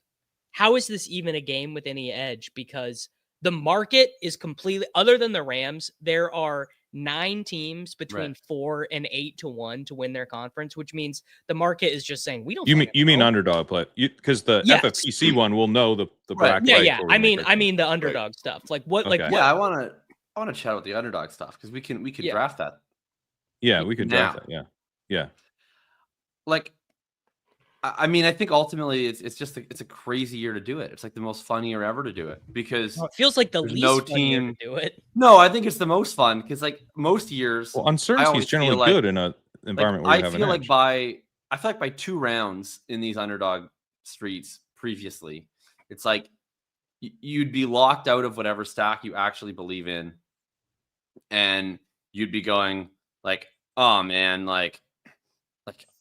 how is this even a game with any edge? Because the market is completely, other than the Rams, there are 9 teams between 4 and 8-1 to win their conference, which means the market is just saying we don't. You mean Underdog play? Because the FFPC one will know the black. Yeah. I mean the Underdog stuff. Like what? Okay. Like I want to chat about the Underdog stuff because we can draft that. Yeah, we can draft that. Yeah. Like, I mean, I think ultimately it's a crazy year to do it. It's like the most fun year ever to do it because it feels like the least fun year to do it. No, I think it's the most fun because like most years, uncertainty is generally good in an environment where you have an edge. I feel like by 2 rounds in these Underdog streets previously, it's like you'd be locked out of whatever stack you actually believe in, and you'd be going like, oh man, like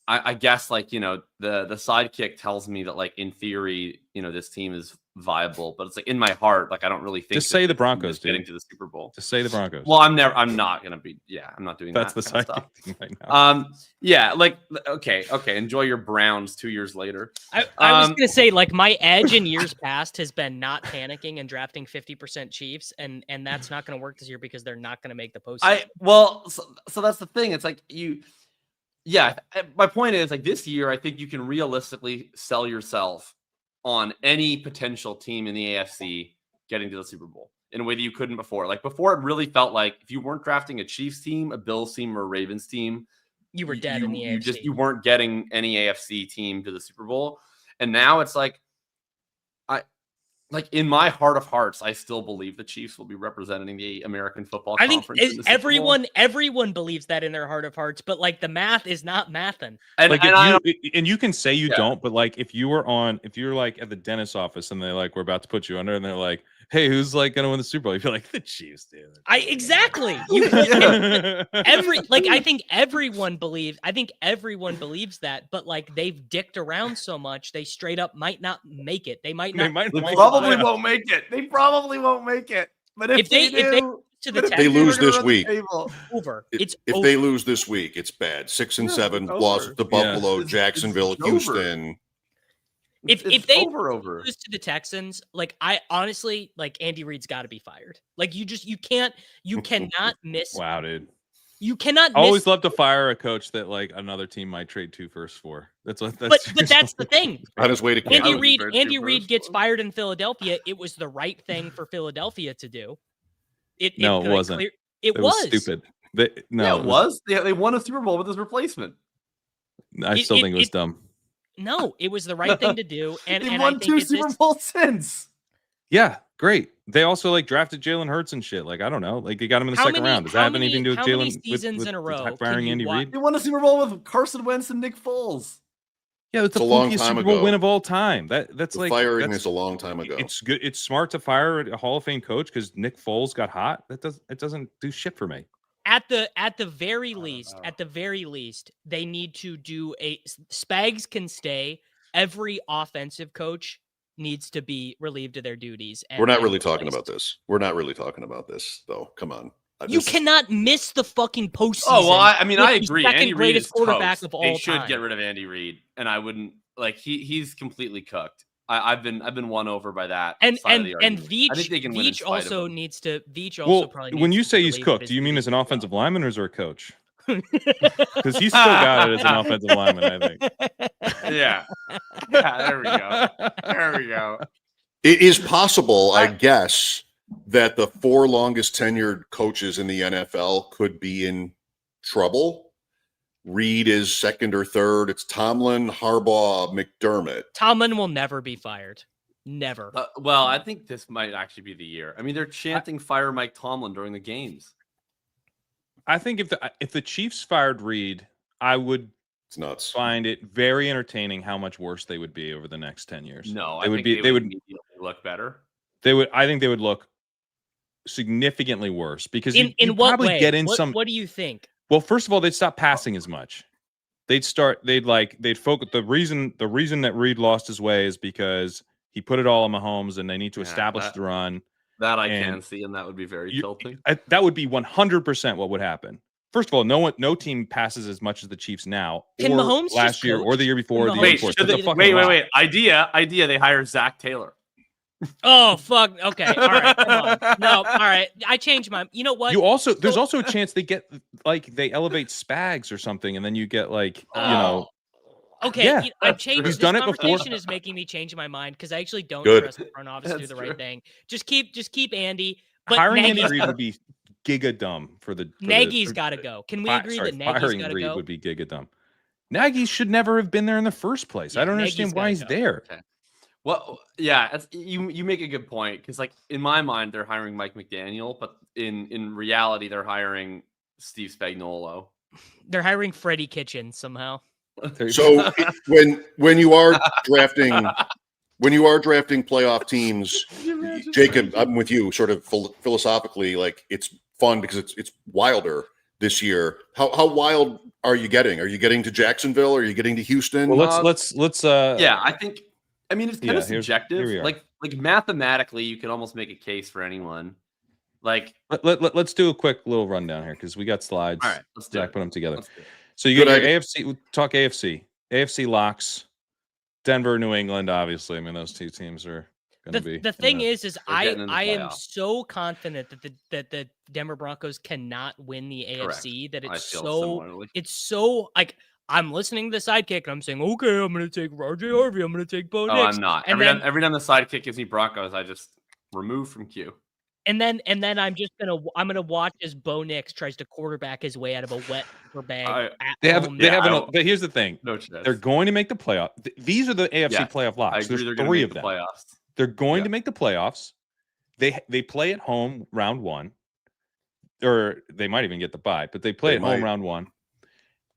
I guess like, you know, the sidekick tells me that like in theory, you know, this team is viable, but it's like in my heart, like I don't really think. Just say the Broncos, dude. Getting to the Super Bowl. Just say the Broncos. Well, I'm not gonna be. Yeah, I'm not doing That's that. That's the sidekick thing right now. Yeah, like okay. Enjoy your Browns 2 years later. I was gonna say like my edge in years past has been not panicking and drafting 50% Chiefs, and that's not gonna work this year because they're not gonna make the postseason. So that's the thing. It's like you. Yeah, my point is like this year, I think you can realistically sell yourself on any potential team in the AFC getting to the Super Bowl in a way that you couldn't before. Like before, it really felt like if you weren't drafting a Chiefs team, a Bills team, or a Ravens team, you were dead in the AFC. You weren't getting any AFC team to the Super Bowl. And now it's like, in my heart of hearts, I still believe the Chiefs will be representing the American Football Conference. I think everyone believes that in their heart of hearts, but like the math is not mathing. And you can say you don't, but like if you're like at the dentist's office and they're like, we're about to put you under, and they're like, hey, who's like gonna win the Super Bowl? You feel like the Chiefs, dude. Exactly. I think everyone believes that, but like they've dicked around so much, they straight up might not make it. They probably won't make it. They probably won't make it. But if they lose this week, over. If they lose this week, it's bad. 6-7 losses to Buffalo, Jacksonville, Houston. If they lose to the Texans, like I honestly like Andy Reid's got to be fired. Like you cannot miss. Wow, dude. You cannot. I always love to fire a coach that like another team might trade 2 firsts for. But that's the thing. On his way to Andy Reid gets fired in Philadelphia. It was the right thing for Philadelphia to do. It wasn't. It was stupid. It was. They won a Super Bowl with his replacement. I still think it was dumb. No, it was the right thing to do. And they won 2 Super Bowls since. Yeah, great. They also like drafted Jalen Hurts and shit. Like I don't know. Like they got him in the second round. Does that have anything to do with Jalen? Seasons in a row firing Andy Reid? They won a Super Bowl with Carson Wentz and Nick Foles. Yeah, it's a long Super Bowl win of all time. That's like firing is a long time ago. It's good. It's smart to fire a Hall of Fame coach because Nick Foles got hot. It doesn't do shit for me. At the very least, they need to do Spags can stay. Every offensive coach needs to be relieved of their duties. We're not really talking about this. We're not really talking about this, though. Come on. You cannot miss the fucking postseason. Oh well, I agree. Andy Reid is quarterback of all time. They should get rid of Andy Reid, and I wouldn't like. He's completely cooked. I've been won over by that. And Veach also needs to. Veach also probably. When you say he's cooked, do you mean as an offensive lineman or as a coach? Because he's still got it as an offensive lineman, I think. Yeah. There we go. It is possible, I guess, that the 4 longest tenured coaches in the NFL could be in trouble. Reid is second or third. It's Tomlin, Harbaugh, McDermott. Tomlin will never be fired. Never. Well, I think this might actually be the year. I mean, they're chanting "Fire Mike Tomlin" during the games. I think if the Chiefs fired Reid, I would find it very entertaining how much worse they would be over the next 10 years. No, they would look better. I think they would look significantly worse because in what probably way? Get in what do you think? Well, first of all, they'd stop passing as much. They'd focus. The reason that Reid lost his way is because he put it all on Mahomes, and they need to establish the run. That I can see, and that would be very tilting. That would be 100% what would happen. First of all, no team passes as much as the Chiefs now, Can or Mahomes last year, or the year before, or the year before. Wait. Idea. They hire Zach Taylor. Oh fuck. Okay. All right. Come on. No. All right. I changed my. You know what? There's also a chance they get they elevate Spags or something, and then you get Okay, yeah, I've changed. He's done it before. Conversation is making me change my mind because I actually don't trust the front office to do the right thing. Just keep Andy. But hiring Andy Reid would be giga dumb for Nagy's got to go. Can we agree that Nagy's got to go? Would be giga dumb. Nagy should never have been there in the first place. I don't understand why he's there. Okay. Well, yeah, you make a good point because, like, in my mind, they're hiring Mike McDaniel, but in reality, they're hiring Steve Spagnuolo. They're hiring Freddie Kitchens somehow. So when you are drafting playoff teams, Jacob, I'm with you. Sort of philosophically, like it's fun because it's wilder this year. How wild are you getting? Are you getting to Jacksonville? Are you getting to Houston? Well, let's yeah, I mean, it's kind of subjective. Here like mathematically, you can almost make a case for anyone. Like, let's do a quick little rundown here because we got slides. All right, let's do Jack it. put them together. Let's do it. So you got your AFC. We'll talk AFC. AFC locks. Denver, New England. Obviously, I mean those two teams are going to be. The thing is I am so confident that the Denver Broncos cannot win the AFC. That it's so like. I'm listening to the sidekick and I'm saying, okay, I'm going to take RJ Harvey. I'm going to take Bo Nix. I'm not. And every time the sidekick gives me Broncos, I just remove from queue. And then I'm gonna watch as Bo Nix tries to quarterback his way out of a wet paper bag. But here's the thing: no chance. They're going to make the playoff. These are the AFC playoff locks. There's three of them. They're going to make the playoffs. They play at home round one, or they might even get the bye. But they play at home round one,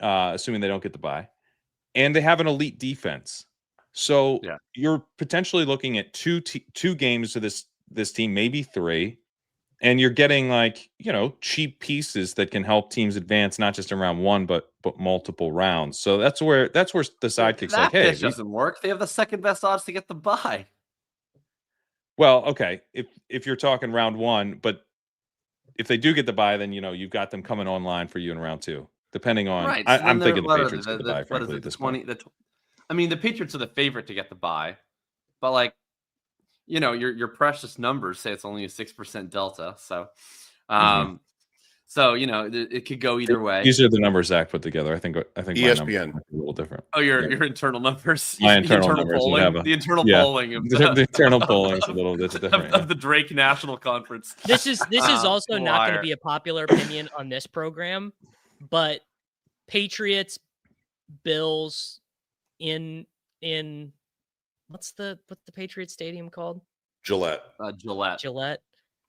assuming they don't get the bye, and they have an elite defense. So you're potentially looking at two games to this team, maybe three, and you're getting cheap pieces that can help teams advance not just in round one but multiple rounds. So that's where the sidekick's like, hey, it doesn't work. They have the second best odds to get the bye. Well, okay, if you're talking round one, but if they do get the bye, then you've got them coming online for you in round two, depending on. Right. I'm thinking the Patriots get the bye. Frankly, at this point. I mean, the Patriots are the favorite to get the bye, but your precious numbers say it's only a 6% delta. So, it could go either way. These are the numbers Zach put together. I think ESPN a little different. Oh, your internal numbers. My internal numbers. Polling, the internal polling of the internal polling is a little bit different of the Drake National Conference. This is also not going to be a popular opinion on this program, but Patriots, Bills in what's the Patriots stadium called? Gillette. Gillette.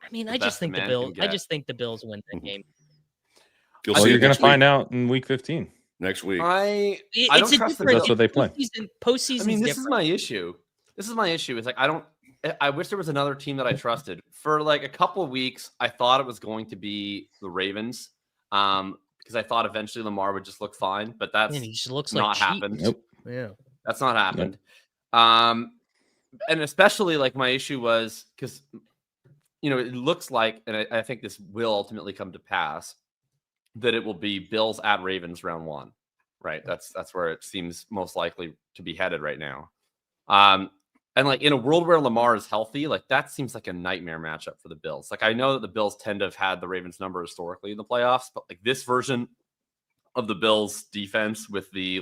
I mean, I just think the Bills win that game. You're going to find out in week 15 next week. I don't trust them. That's what they play. Postseason. I mean, this is my issue. It's like I wish there was another team that I trusted. For like a couple of weeks, I thought it was going to be the Ravens, because I thought eventually Lamar would just look fine, but that's he just looks not like happened. Nope. Yeah, that's not happened. Nope. And especially my issue was because it looks like, and I think this will ultimately come to pass, that it will be Bills at Ravens round one, right? That's where it seems most likely to be headed right now. And in a world where Lamar is healthy, that seems like a nightmare matchup for the Bills. I know that the Bills tend to have had the Ravens number historically in the playoffs, but this version of the Bills defense with the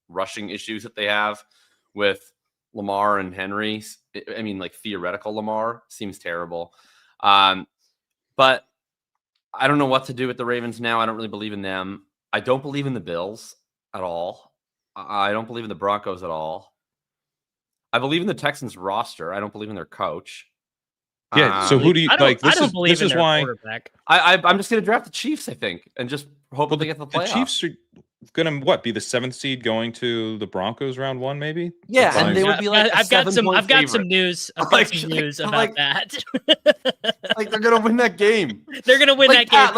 rushing issues that they have with Lamar and Henry, I mean, theoretical Lamar seems terrible. But I don't know what to do with the Ravens now. I don't really believe in them. I don't believe in the Bills at all. I don't believe in the Broncos at all. I believe in the Texans roster. I don't believe in their coach. Yeah. So who do you like? This is why I'm just going to draft the Chiefs, I think, and just hope they get the playoffs. The Chiefs are going to be the 7th seed going to the Broncos round one, maybe? Yeah, and they would be I've got some news. I've got some news about that. They're going to win that game. They're going to win that game.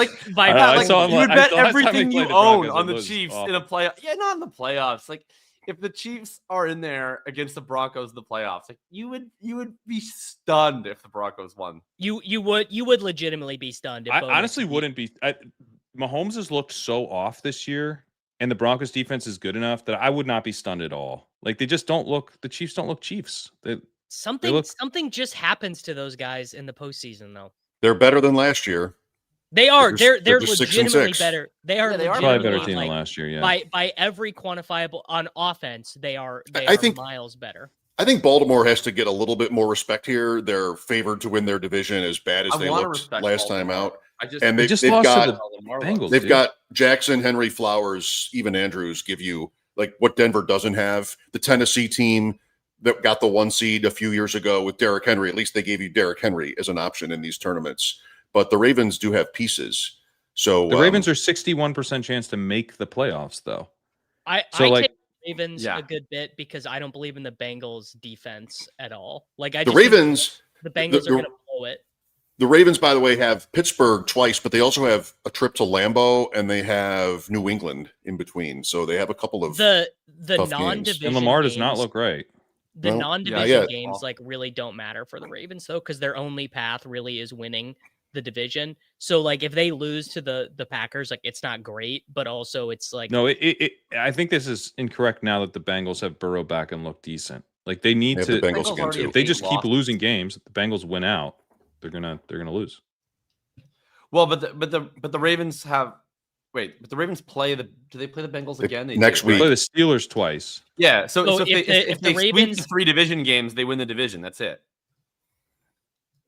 You would bet everything you own on the Chiefs in a playoff. Yeah, not in the playoffs. If the Chiefs are in there against the Broncos in the playoffs, you would be stunned if the Broncos won. You would legitimately be stunned. If I honestly wouldn't be. Mahomes has looked so off this year, and the Broncos defense is good enough that I would not be stunned at all. They just don't look. The Chiefs don't look Chiefs. Something just happens to those guys in the postseason, though. They're better than last year. They're legitimately better. They are probably a better team than last year. Yeah. By every quantifiable on offense, they are miles better. I think Baltimore has to get a little bit more respect here. They're favored to win their division as bad as they looked last time out. They've lost to the Bengals. They've got Jackson, Henry, Flowers, even Andrews give you what Denver doesn't have. The Tennessee team that got the 1 seed a few years ago with Derrick Henry, at least they gave you Derrick Henry as an option in these tournaments. But the Ravens do have pieces. So the Ravens are 61% chance to make the playoffs, though. I take Ravens a good bit because I don't believe in the Bengals defense at all. The Bengals are going to blow it. The Ravens, by the way, have Pittsburgh twice, but they also have a trip to Lambeau and they have New England in between. So they have a couple of the tough non-division games. And Lamar does games, not look right. The Well, non-division yeah. games like really don't matter for the Ravens though, because their only path really is winning the division. So like if they lose to the Packers, like it's not great, but also it's like no. I think this is incorrect now that the Bengals have Burrow back and look decent. Like they need to. The Bengals again too. If they just keep losing games, the Bengals win out. They're gonna lose. Well, but the Ravens have. Wait, but the Ravens play the. Do they play the Bengals again? They next week. They play the Steelers twice. Yeah. So if the they Ravens sweep the 3 division games, they win the division. That's it.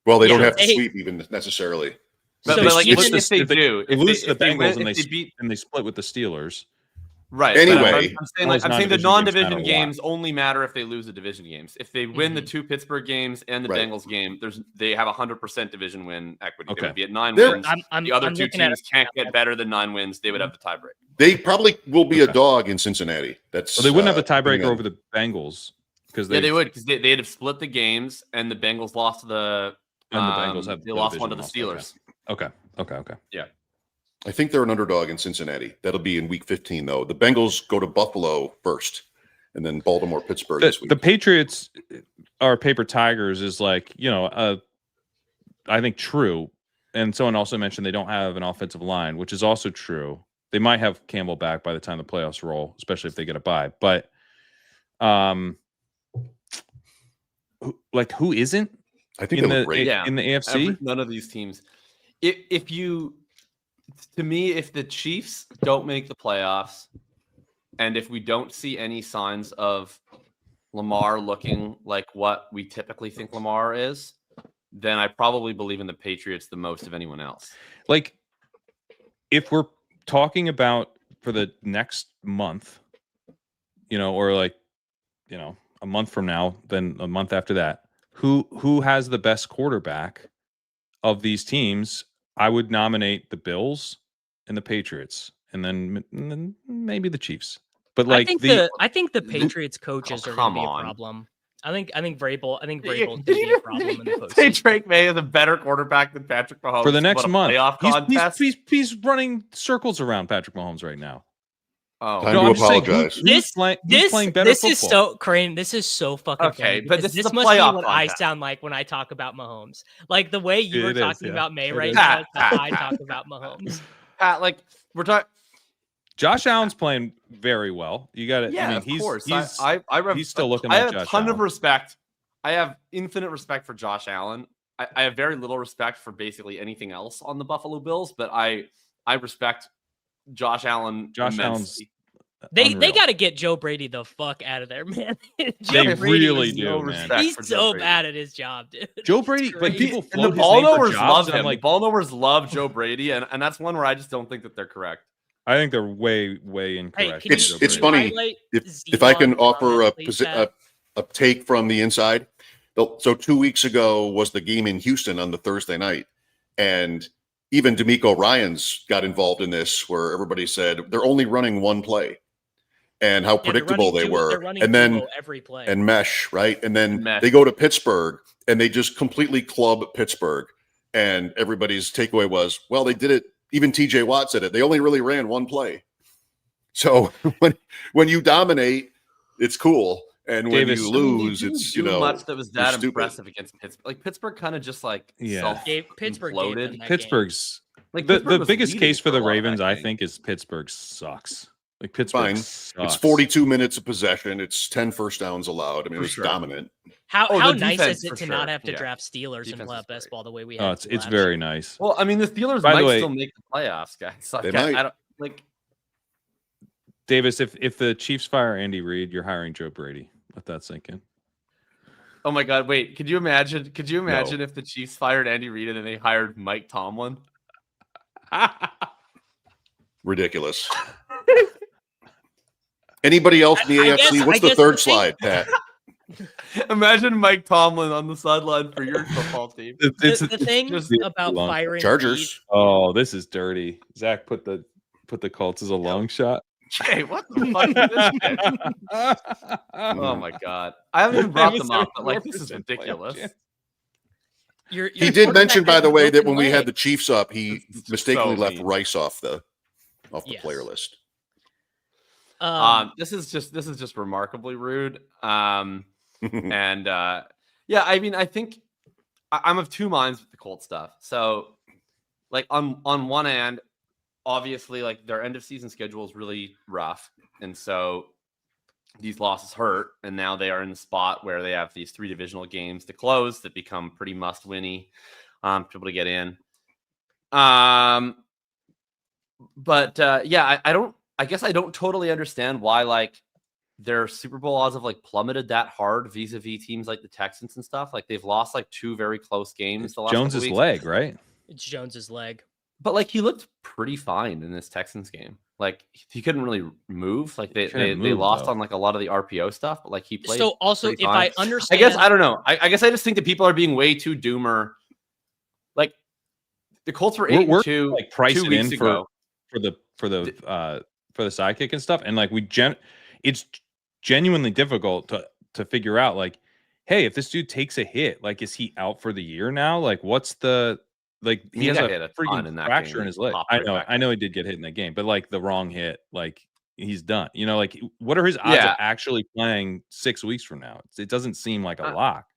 Well, they don't have to sweep even necessarily. But, So like even if they do, They lose to the Bengals win, and they split with the Steelers. Right. Anyway, I'm saying the non-division games only matter if they lose the division games. If they win the 2 Pittsburgh games and the Bengals game, they have 100% division win equity. Okay. They would be at 9 wins. The other I'm 2 teams can't get better than 9 wins. They would have the tiebreak. They probably will be a dog in Cincinnati. That's they wouldn't have the tiebreaker over the Bengals because they would because they'd have split the games and the Bengals lost to the Bengals have they lost one to the Steelers. Okay. Yeah. I think they're an underdog in Cincinnati. That'll be in week 15, though. The Bengals go to Buffalo first, and then Baltimore, Pittsburgh this week. The Patriots are paper tigers is like, I think true. And someone also mentioned they don't have an offensive line, which is also true. They might have Campbell back by the time the playoffs roll, especially if they get a bye. But, who isn't? I think they look great. In the AFC. None of these teams. If the Chiefs don't make the playoffs, and if we don't see any signs of Lamar looking like what we typically think Lamar is, then I probably believe in the Patriots the most of anyone else. Like, if we're talking about for the next month, or a month from now, then a month after that, who has the best quarterback of these teams? I would nominate the Bills and the Patriots, and then maybe the Chiefs. But like I think the Patriots coaches are going to be a problem. I think Vrabel. I think Vrabel's going to be a problem in the postseason. Drake May is a better quarterback than Patrick Mahomes for the next month. He's running circles around Patrick Mahomes right now. Oh, time to apologize. Who's playing better this football? Is so Kerrane. This is so fucking okay, funny but this must be what I sound like when I talk about Mahomes. Like the way you were talking about May right now, is how I talk about Mahomes. Pat, like we're talking. Josh Allen's playing very well. You got it. Yeah, I mean, of course. He's still looking. I like have Josh a ton Allen. of respect. I have infinite respect for Josh Allen. I have very little respect for basically anything else on the Buffalo Bills, but I respect Josh Allen. Josh Allen's. They got to get Joe Brady the fuck out of there, man. They really do, man. He's so bad at his job, dude. Joe Brady, but people float the ball knowers love him. Like, ball knowers love Joe Brady, and that's one where I just don't think that they're correct. I think they're way incorrect. Hey, it's funny if I can offer a take from the inside. So 2 weeks ago was the game in Houston on the Thursday night, and even D'Amico Ryans got involved in this, where everybody said they're only running one play. And how predictable they were, and then every play and mesh, right? And then they go to Pittsburgh and they just completely club Pittsburgh. And everybody's takeaway was, well, they did it. Even TJ Watt said it. They only really ran one play. So when you dominate, it's cool, and when you lose, it's much that was that impressive against Pittsburgh. Like Pittsburgh kind of just like Pittsburgh floated. Pittsburgh's like the biggest case for the Ravens, I think, is Pittsburgh sucks. Like Pittsburgh, it's 42 minutes of possession. It's 10 first downs allowed. I mean, it's dominant. How nice is it to not have to draft Steelers and play best ball the way we have? It's very nice. Well, I mean, the Steelers might still make the playoffs, guys. Like, they might. I don't like Davis. If the Chiefs fire Andy Reid, you're hiring Joe Brady. Let that sink in. Oh my God! Wait, could you imagine? If the Chiefs fired Andy Reid and then they hired Mike Tomlin? Ridiculous. Anybody else in the AFC? What's the third slide, Pat? Imagine Mike Tomlin on the sideline for your football team. The thing about firing Chargers. Reid, oh, this is dirty. Zach put the Colts as a long shot. Jay, what the fuck is this shit? Oh my God. I haven't even brought them up, but like this is ridiculous. He did mention, by the way, that when we had the Chiefs up, he mistakenly left Rice off the player list. This is just remarkably rude. And yeah, I mean, I think I'm of two minds with the Colts stuff. So, like on one hand, obviously, like their end of season schedule is really rough, and so these losses hurt. And now they are in the spot where they have these 3 divisional games to close that become pretty must-winny to be able to get in. But yeah, I guess I don't totally understand why like their Super Bowl odds have like plummeted that hard vis-a-vis teams like the Texans and stuff. Like they've lost like 2 very close games. The last Jones's leg, right? It's Jones's leg. But like he looked pretty fine in this Texans game. Like he couldn't really move. Like they lost on like a lot of the RPO stuff, but like he played. So also, if fine. I understand, I guess I don't know. I guess I just think that people are being way too doomer. Like the Colts were 8-2 like 2 weeks ago for the sidekick and stuff, and like it's genuinely difficult to figure out. Like, hey, if this dude takes a hit, like, is he out for the year now? Like, what's the like? He has a freaking fracture in his leg. I know he did get hit in that game, but like the wrong hit, like he's done. You know, like what are his odds of actually playing 6 weeks from now? It doesn't seem like a lock.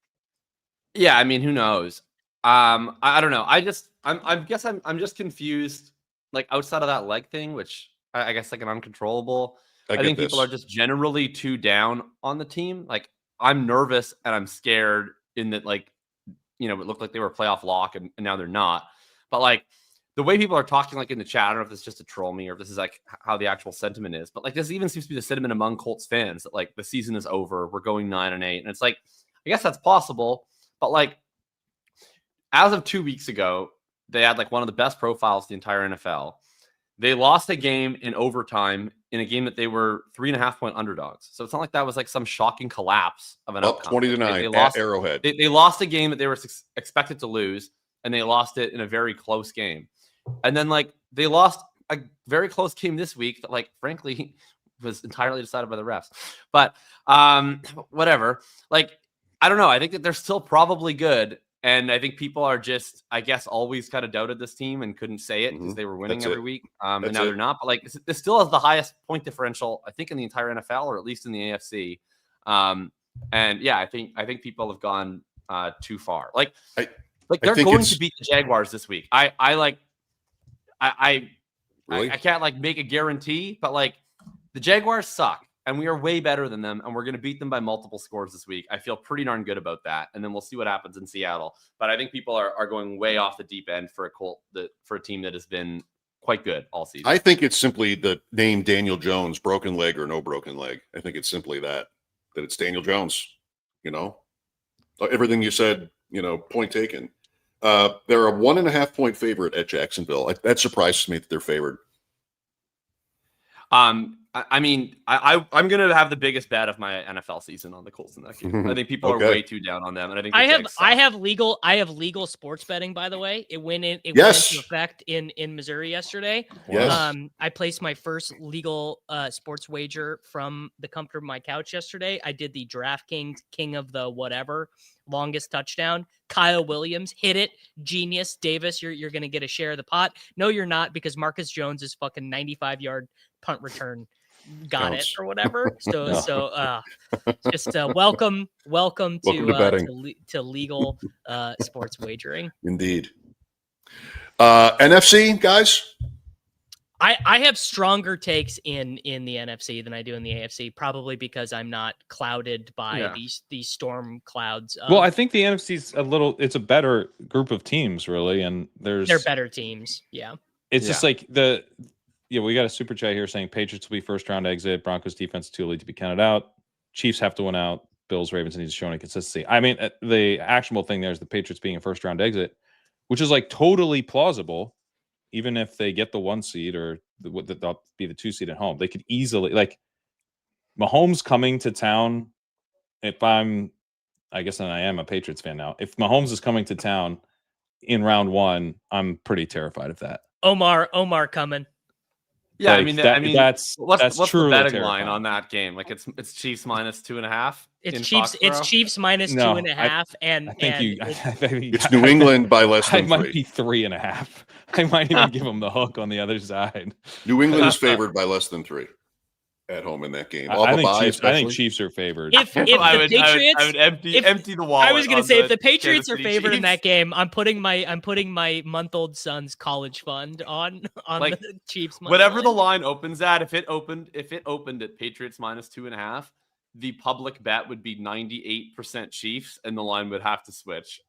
Yeah, I mean, who knows? I don't know. I guess I'm just confused. Like outside of that leg thing, which I guess like an uncontrollable. I think people are just generally too down on the team. Like I'm nervous and I'm scared in that, like, you know, it looked like they were a playoff lock and now they're not. But like the way people are talking, like in the chat, I don't know if this is just to troll me or if this is like how the actual sentiment is. But like this even seems to be the sentiment among Colts fans that like the season is over, we're going 9-8, and it's like I guess that's possible, but like as of 2 weeks ago, they had like one of the best profiles in the entire NFL. They lost a game in overtime in a game that they were 3.5-point underdogs. So it's not like that was like some shocking collapse of an outcome. 20-9 they lost, at Arrowhead. They lost a game that they were expected to lose, and they lost it in a very close game. And then like they lost a very close game this week that like frankly was entirely decided by the refs. But whatever. Like I don't know. I think that they're still probably good. And I think people are just, I guess, always kind of doubted this team and couldn't say it because they were winning every week. And now they're not. But like, this still has the highest point differential, I think, in the entire NFL, or at least in the AFC. And yeah, I think people have gone too far. Like they're going to beat the Jaguars this week. I can't like make a guarantee, but like the Jaguars suck. And we are way better than them, and we're going to beat them by multiple scores this week. I feel pretty darn good about that, and then we'll see what happens in Seattle. But I think people are going way off the deep end for a team that has been quite good all season. I think it's simply the name Daniel Jones, broken leg or no broken leg. I think it's simply that it's Daniel Jones. You know, everything you said. You know, point taken. They're a 1.5-point favorite at Jacksonville. That surprises me that they're favored. I mean, I'm going to have the biggest bet of my NFL season on the Colts in that game. I think people are way too down on them, and I think I have legal sports betting. By the way, it went into effect in Missouri yesterday. Yes. I placed my first legal sports wager from the comfort of my couch yesterday. I did the DraftKings King of the whatever longest touchdown. Kyle Williams hit it. Genius. Davis, you're going to get a share of the pot. No, you're not, because Marcus Jones' fucking 95-yard punt return got it or whatever. So just welcome to legal sports wagering. Indeed. NFC guys, I have stronger takes in the NFC than I do in the AFC, probably because I'm not clouded by these storm clouds. Well, I think the NFC's it's a better group of teams, really, and they're better teams. Yeah, it's just like we got a super chat here saying Patriots will be first round exit. Broncos defense too elite to be counted out. Chiefs have to win out. Bills, Ravens need to show any consistency. I mean, the actionable thing there is the Patriots being a first round exit, which is like totally plausible. Even if they get the 1 seed or they'll be the 2 seed at home, they could easily, like, Mahomes coming to town. I guess I am a Patriots fan now. If Mahomes is coming to town in round 1, I'm pretty terrified of that. Omar coming. Yeah, like, that's what's truly the betting terrifying. line on that game? Like it's Chiefs minus 2.5. It's Chiefs minus 2.5, and I think it's New England by less than 3. Might be 3.5. I might even give them the hook on the other side. New England is favored by less than 3 at home in that game. I think Chiefs are favored. If the Patriots, I would empty the wallet. I was going to say, if the Patriots are favored in that game, I'm putting my month-old son's college fund on like, the Chiefs. Whatever the line opens at, if it opened at Patriots minus 2.5, the public bet would be 98% Chiefs, and the line would have to switch.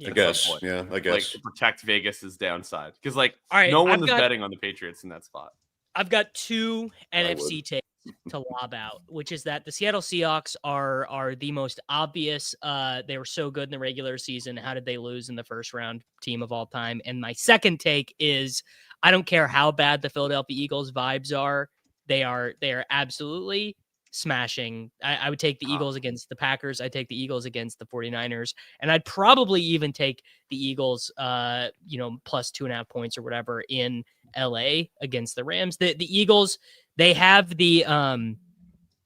I guess. Yeah, I guess. Like to protect Vegas's downside, because like right, no one was betting on the Patriots in that spot. I've got 2 NFC takes to lob out, which is that the Seattle Seahawks are the most obvious. They were so good in the regular season. How did they lose in the first round? Team of all time. And my second take is, I don't care how bad the Philadelphia Eagles vibes are. They are absolutely smashing. I would take the Eagles against the Packers. I'd take the Eagles against the 49ers. And I'd probably even take the Eagles, plus 2.5 points or whatever in LA against the Rams. The Eagles, they have the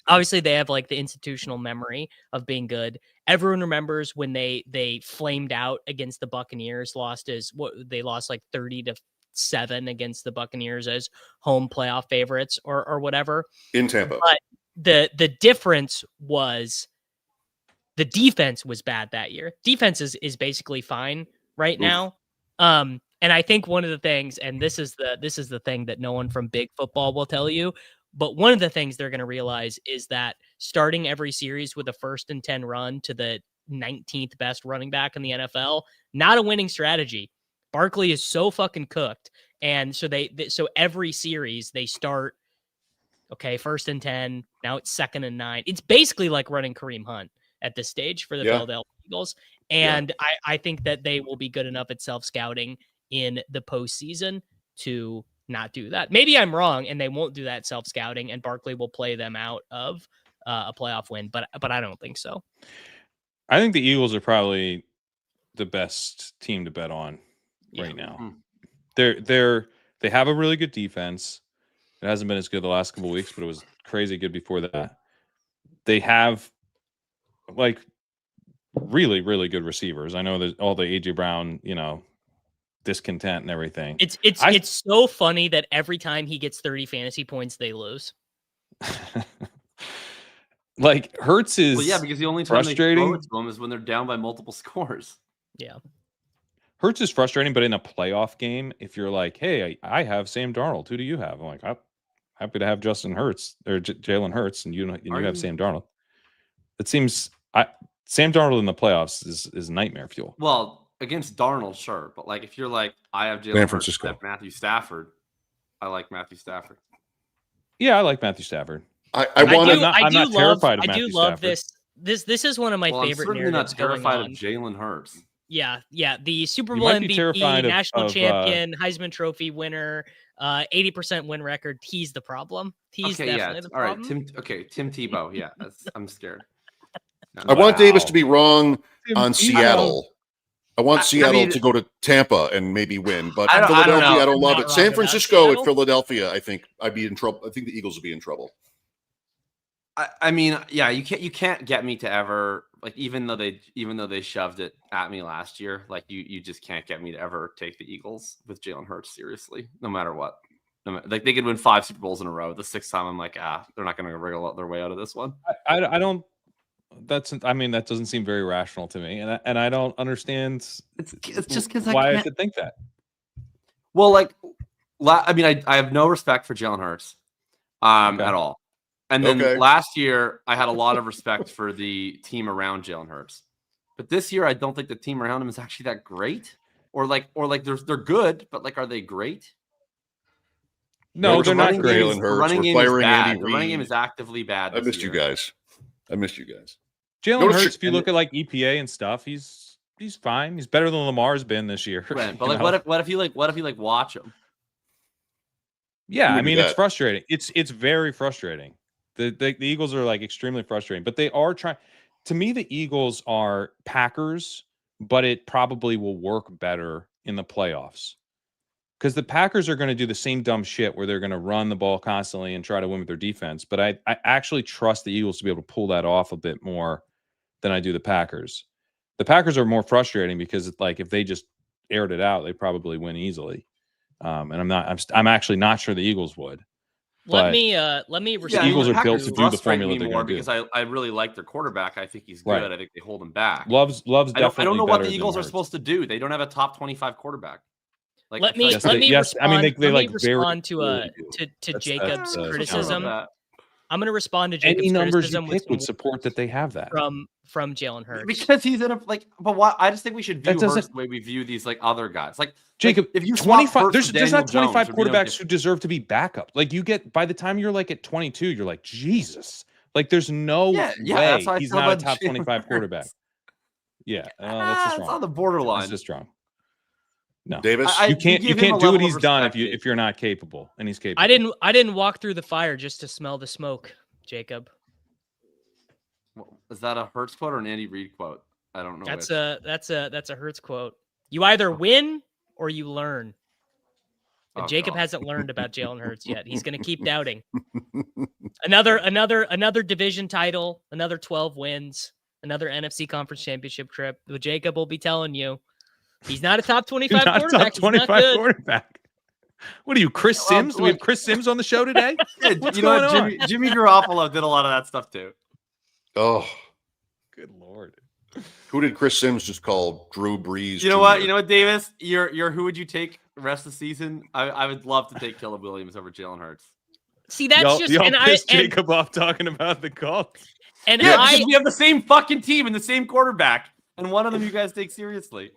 obviously they have like the institutional memory of being good. Everyone remembers when they flamed out against the Buccaneers, lost like 30-7 against the Buccaneers as home playoff favorites or whatever in Tampa. But the difference was the defense was bad that year. Defense is basically fine right now. And I think one of the things, and this is the thing that no one from big football will tell you, but one of the things they're going to realize is that starting every series with a 1st and 10 run to the 19th best running back in the NFL, not a winning strategy. Barkley is so fucking cooked. And so so every series they start, okay, 1st and 10, now it's 2nd and 9. It's basically like running Kareem Hunt at this stage for the Philadelphia Eagles. And I think that they will be good enough at self-scouting in the postseason to not do that. Maybe I'm wrong and they won't do that self-scouting and Barkley will play them out of a playoff win, but I don't think so. I think the Eagles are probably the best team to bet on right now. They have a really good defense. It hasn't been as good the last couple of weeks, but it was crazy good before that. They have like really, really good receivers. I know there's all the AJ Brown, discontent and everything. It's so funny that every time he gets 30 fantasy points, they lose. Like Hurts is because the only time frustrating. They throw it to him is when they're down by multiple scores. Yeah. Hurts is frustrating, but in a playoff game, if you're like, hey, I have Sam Darnold, who do you have? I'm like, I'm happy to have Justin Hurts or Jalen Hurts, and you have Sam Darnold. It seems Sam Darnold in the playoffs is nightmare fuel. Well, against Darnold, sure, but like if you're like, I have Jalen Hurts, I have Matthew Stafford. I like Matthew Stafford. Yeah, I like Matthew Stafford. I'm not terrified of Matthew Stafford. This is one of my favorite I'm narratives. Not terrified of Jalen Hurts. Yeah. The Super Bowl MVP, national champion, Heisman Trophy winner, 80% win record. He's the problem. He's definitely the problem. All right, Tim Tebow. Yeah, I'm scared. I want Davis to be wrong on Seattle. I want Seattle to go to Tampa and maybe win, but Philadelphia, I don't love it. San Francisco at Philadelphia, I think I'd be in trouble. I think the Eagles would be in trouble. You can't get me to ever like even though they shoved it at me last year, like you just can't get me to ever take the Eagles with Jalen Hurts seriously, no matter what. Like they could win 5 Super Bowls in a row. The 6th time, I'm like, they're not going to wriggle their way out of this one. I don't. That doesn't seem very rational to me, and I don't understand. It's just because why I should think that. Well, I have no respect for Jalen Hurts, at all. And then last year, I had a lot of respect for the team around Jalen Hurts, but this year, I don't think the team around him is actually that great, or they're good, but like, are they great? No, they're not great. The running game is bad. The running game is actively bad. I missed you guys. Jalen Hurts, if you look at like EPA and stuff, he's fine. He's better than Lamar's been this year. Right, but what if you watch him? Yeah, it's frustrating. It's very frustrating. The Eagles are like extremely frustrating, but they are trying. To me, the Eagles are Packers, but it probably will work better in the playoffs because the Packers are going to do the same dumb shit where they're going to run the ball constantly and try to win with their defense. But I actually trust the Eagles to be able to pull that off a bit more than I do the Packers. The Packers are more frustrating because like if they just aired it out, they probably win easily. And I'm actually not sure the Eagles would. Let me the Eagles are built to do the formula they're going to do. Because I really like their quarterback. I think he's good. Right. I think they hold him back. Love's definitely I don't know what the Eagles are supposed to do. They don't have a top 25 quarterback. Like, let me respond to Jacob's criticism. I'm going to respond to Jacob's any numbers criticism you pick would support that they have that from Jalen Hurts because he's in a but why? I just think we should view Hurts the way we view these like other guys. Like Jacob, if you 25, there's not 25 quarterbacks who deserve to be backup. Like you get by the time you're like at 22, you're like Jesus. Like there's no way he's not a top 25 quarterback. Yeah, that's just wrong. It's on the borderline. That's just wrong. No, Davis, you can't do what he's done if you're not capable, and he's capable. I didn't walk through the fire just to smell the smoke, Jacob. Is that a Hurts quote or an Andy Reid quote? I don't know. That's a Hurts quote. You either win or you learn. And Jacob hasn't learned about Jalen Hurts yet. He's going to keep doubting. Another division title, another 12 wins, another NFC Conference Championship trip. Jacob will be telling you. He's not a top 25 quarterback. Top 25 quarterback. What are you, Chris Sims? Do we have Chris Sims on the show today? What's going on? Jimmy Garoppolo did a lot of that stuff too. Oh, good Lord. Who did Chris Sims just call Drew Brees? You know what? You know what, Davis? You're who would you take the rest of the season? I would love to take Caleb Williams over Jalen Hurts. See, that's y'all pissed Jacob off talking about the Colts. And we have the same fucking team and the same quarterback, and one of them you guys take seriously.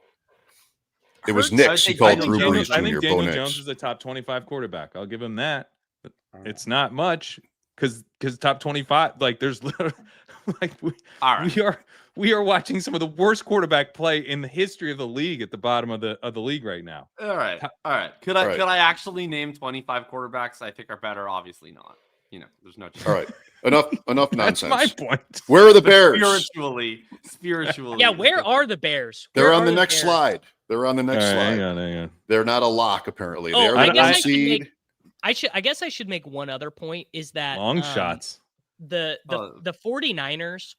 It was Knicks. He called Drew Brees Jr. I think Daniel Jones is a top 25 quarterback. I'll give him that. But it's not much because top 25, like there's like we are watching some of the worst quarterback play in the history of the league at the bottom of the league right now. All right. Could I actually name 25 quarterbacks I think are better? Obviously not. You know, there's no chance. All right. Enough nonsense. That's my point. Where are the Bears? Spiritually. Yeah, where are the Bears? They're on the next slide. They're on the next slide. Hang on. They're not a lock, apparently. Oh, they're the seed. I guess I should make one other point is that long shots. The 49ers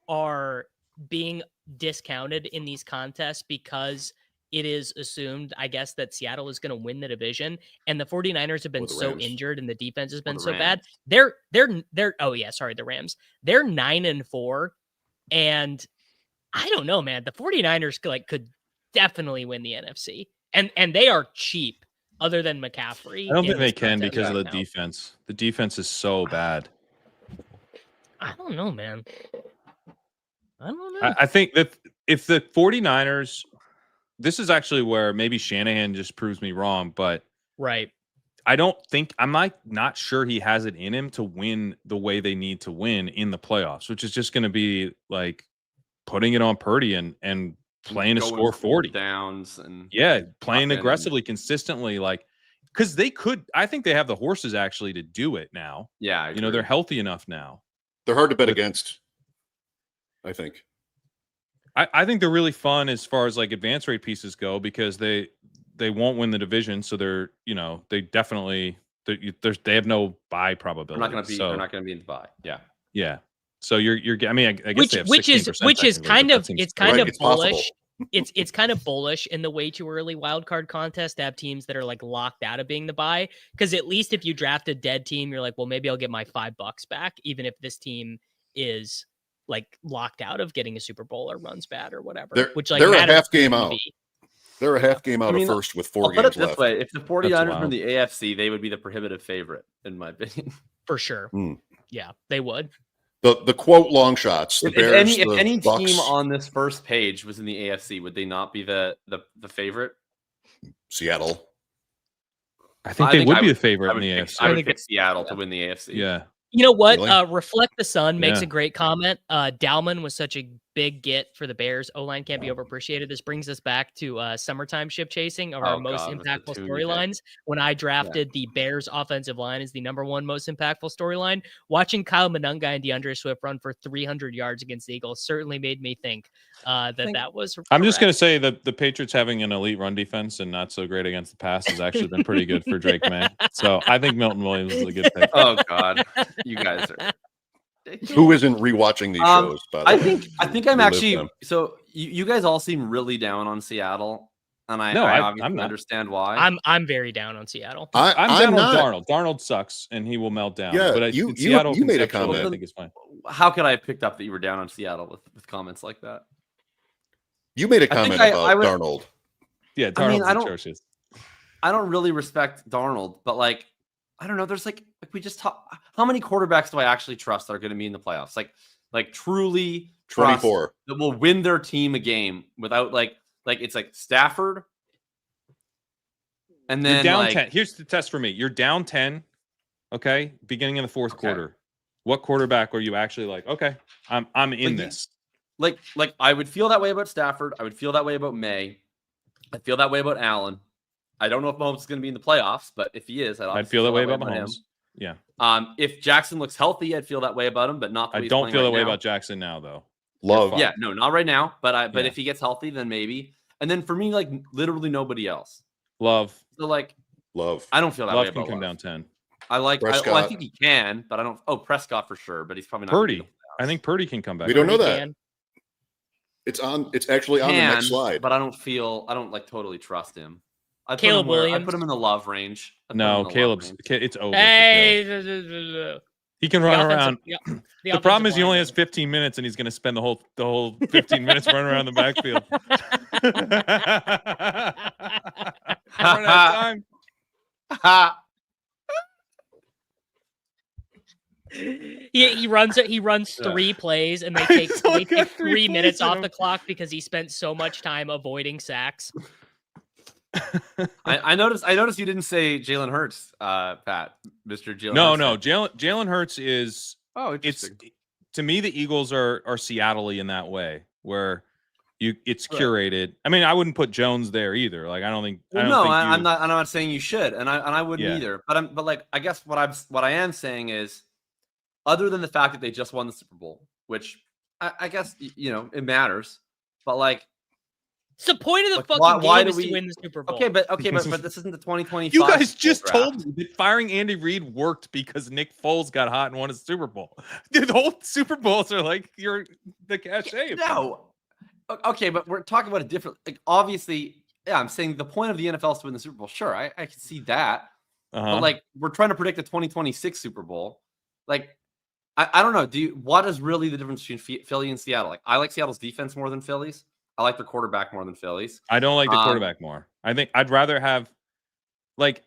are being discounted in these contests because it is assumed, I guess, that Seattle is going to win the division, and the 49ers have been so injured and the defense has been so bad. The Rams. They're 9-4, and I don't know, man. The 49ers could definitely win the NFC, and they are cheap. Other than McCaffrey, I don't think they can because of the defense. The defense is so bad. I don't know, man. I don't know. I think that if the 49ers, this is actually where maybe Shanahan just proves me wrong, but right. I'm not sure he has it in him to win the way they need to win in the playoffs, which is just going to be like putting it on Purdy and playing to score 40 downs and playing aggressively, consistently, like because I think they have the horses actually to do it now. Yeah, they're healthy enough now. They're hard to bet against, I think. I think they're really fun as far as like advance rate pieces go because they won't win the division, so they're they definitely they have no bye probability. They're not going to be in the bye. Yeah. So you're I mean I guess which is kind of bullish. It's kind of bullish in the way too early wild card contest to have teams that are like locked out of being the bye, because at least if you draft a dead team, you're like, well, maybe I'll get my $5 back, even if this team is like locked out of getting a Super Bowl or runs bad or whatever. They're a half game out. They're a half game out of first with 4 games left. Put it this way: if the 49ers were the AFC, they would be the prohibitive favorite, in my opinion. For sure. Yeah, they would. The quote long shots. If any team on this first page was in the AFC, would they not be the favorite? Seattle. I think they would be the favorite in the AFC. I would pick Seattle to win the AFC. Yeah. You know what? Reflect the Sun makes a great comment. Dalman was such a big get for the Bears. O-line can't be overappreciated. This brings us back to summertime ship chasing of our most impactful storylines. When I drafted the Bears offensive line as the #1 most impactful storyline, watching Kyle Monunga and DeAndre Swift run for 300 yards against the Eagles certainly made me think that was correct. I'm just going to say that the Patriots having an elite run defense and not so great against the pass has actually been pretty good for Drake May. So I think Milton Williams is a good pick. Oh, God. You guys are... Who isn't rewatching these shows? By the way? I think I'm actually. So you guys all seem really down on Seattle, and I obviously understand why. I'm very down on Seattle. I'm down on Darnold. Darnold sucks, and he will melt down. Yeah, but you made a comment. I think it's fine. How could I have picked up that you were down on Seattle with comments like that? You made a comment about Darnold. Yeah, Darnold's I don't really respect Darnold, but like, I don't know. There's like we just talk. How many quarterbacks do I actually trust that are going to be in the playoffs? Like truly trust 24 that will win their team a game without like it's like Stafford. And then you're down 10. Here's the test for me. You're down 10. Okay, beginning in the fourth quarter. What quarterback are you actually like? Okay, I'm in this. Like I would feel that way about Stafford. I would feel that way about May. I feel that way about Allen. I don't know if Mahomes is going to be in the playoffs, but if he is, I'd feel that way about Mahomes. Yeah. If Jackson looks healthy, I'd feel that way about him, but not. I don't feel that way about Jackson now, though. Love. Yeah, no, not right now. But if he gets healthy, then maybe. And then for me, like literally nobody else. Love. So like Love. I don't feel that way about Love can come down 10. I think he can, but I don't. Oh, Prescott for sure, but he's probably not. Purdy. I think Purdy can come back. We don't know that. It's actually on the next slide. But I don't totally trust him. Caleb Williams. I put him in the love range. No, Caleb's. It's over. Hey, he can run around. The problem is he only has 15 minutes, and he's going to spend the whole 15 minutes running around the backfield. I don't have time. He runs 3 plays, and they take 3 minutes off the clock because he spent so much time avoiding sacks. I noticed you didn't say Jalen Hurts, Pat, Mr. Jalen. No. Jalen Hurts is. Oh, interesting. It's to me the Eagles are Seattle-y in that way where it's curated. I mean, I wouldn't put Jones there either. Like I don't think. I'm not saying you should, and I wouldn't either. But like I guess what I am saying is, other than the fact that they just won the Super Bowl, which I guess it matters, but like. It's the point of the fucking game is to win the Super Bowl. Okay, but this isn't the 2025. You guys just told me that firing Andy Reid worked because Nick Foles got hot and won a Super Bowl. Dude, the whole Super Bowls are like the cachet. No. Okay, but we're talking about a different. Like, obviously, I'm saying the point of the NFL is to win the Super Bowl. Sure, I can see that. But like, we're trying to predict the 2026 Super Bowl. Like, I don't know. What is really the difference between Philly and Seattle? Like, I like Seattle's defense more than Philly's. I like their quarterback more than Philly's. I don't like the quarterback more. I think I'd rather have like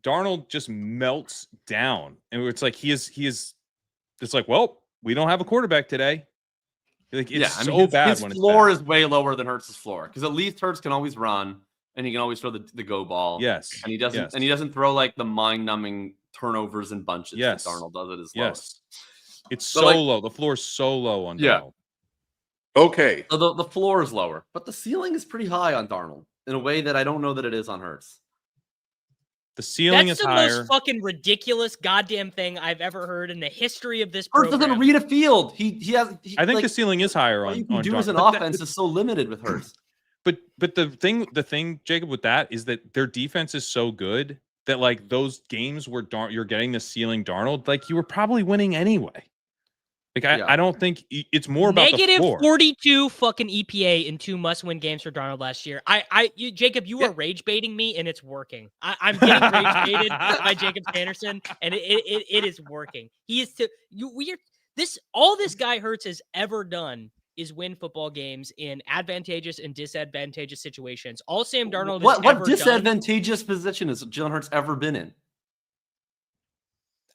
Darnold just melts down. And it's like he is it's like, well, we don't have a quarterback today. Like it's bad his when it's floor bad. is way lower than Hurts' floor. Because at least Hurts can always run and he can always throw the go ball. Yes. And he doesn't throw like the mind-numbing turnovers and bunches that Darnold does at his lowest. It's so low. The floor is so low on Darnold. Okay. So the floor is lower, but the ceiling is pretty high on Darnold in a way that I don't know that it is on Hurts. The ceiling is higher. That's the most fucking ridiculous goddamn thing I've ever heard in the history of this Hurts program. doesn't read a field. I think the ceiling is higher on you can do Darnold. as an offense is so limited with Hurts. But the thing, Jacob, with that is that their defense is so good that like those games where you're getting the ceiling Darnold, like you were probably winning anyway. Like I don't think it's more about negative the floor. 42 fucking EPA in 2 must-win games for Darnold last year. Jacob, you are rage baiting me, and it's working. I'm getting rage baited by Jacob Sanderson, and it is working. He is all this guy Hurts has ever done is win football games in advantageous and disadvantageous situations. All Sam Darnold what disadvantageous position has Jalen Hurts ever been in?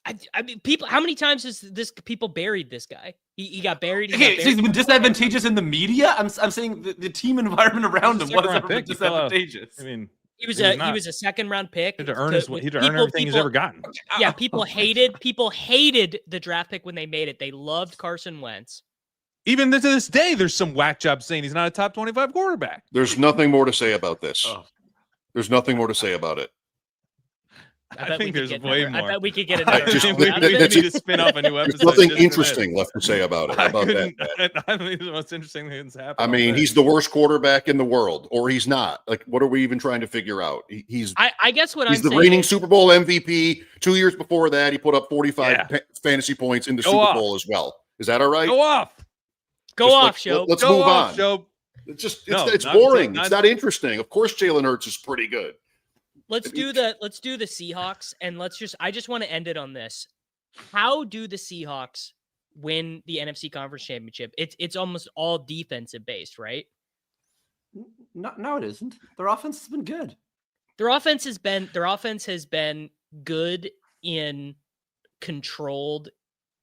I mean, people. How many times has people buried this guy? He got buried. So he's been disadvantageous in the media. I'm saying the team environment around him was ever disadvantageous. I mean, He was a second round pick. He had to earn everything he's ever gotten. Yeah, people hated the draft pick when they made it. They loved Carson Wentz. Even to this day, there's some whack job saying he's not a top 25 quarterback. There's nothing more to say about this. There's nothing more to say about it. I think there's way more. I bet we could get another. We need to spin off a new episode. There's nothing interesting left to say about it. About that. I think the most interesting thing that's happened. I mean, he's the worst quarterback in the world, or he's not. Like, what are we even trying to figure out? I guess what he's the reigning Super Bowl MVP. 2 years before that, he put up 45 fantasy points in the Super Bowl as well. Is that all right? Go off. Joe. Let's move on. Joe. It's boring. It's not interesting. Of course, Jalen Hurts is pretty good. Let's do the Seahawks, and I just want to end it on this. How do the Seahawks win the NFC Conference Championship? It's almost all defensive based, right? No, it isn't. Their offense has been good. Their offense has been good in controlled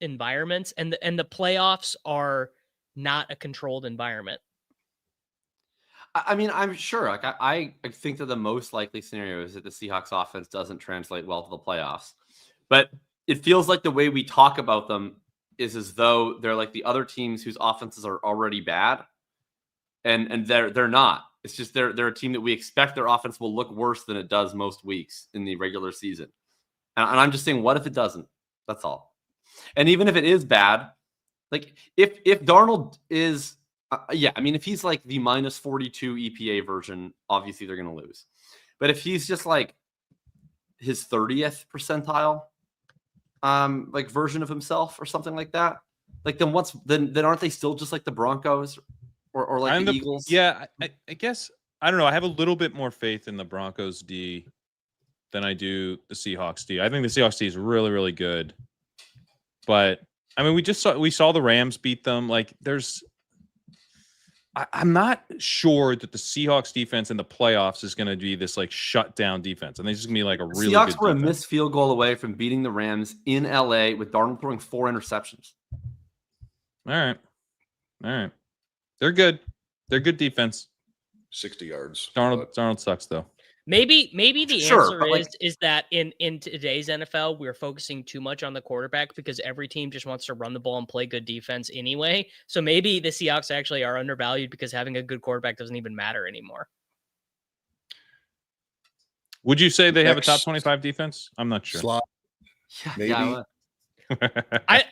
environments, and the playoffs are not a controlled environment. I mean, I'm sure. Like, I think that the most likely scenario is that the Seahawks offense doesn't translate well to the playoffs. But it feels like the way we talk about them is as though they're like the other teams whose offenses are already bad, and they're not. It's just they're a team that we expect their offense will look worse than it does most weeks in the regular season. And I'm just saying, what if it doesn't? That's all. And even if it is bad, like if Darnold is. I mean, if he's like the minus 42 EPA version, obviously they're going to lose. But if he's just like his 30th percentile, like version of himself or something like that, like then aren't they still just like the Broncos or like the Eagles? Yeah, I guess I don't know. I have a little bit more faith in the Broncos D than I do the Seahawks D. I think the Seahawks D is really, really good, but I mean, we saw the Rams beat them. Like I'm not sure that the Seahawks defense in the playoffs is going to be this like shut down defense. I think it's just going to be like a really Seahawks good were defense. A missed field goal away from beating the Rams in LA with Darnold throwing 4 interceptions. All right. They're good. They're good defense. 60 yards. Darnold sucks though. Maybe the answer is that in today's NFL, we're focusing too much on the quarterback because every team just wants to run the ball and play good defense anyway. So maybe the Seahawks actually are undervalued because having a good quarterback doesn't even matter anymore. Would you say they have a top 25 defense? I'm not sure. Maybe. Yeah,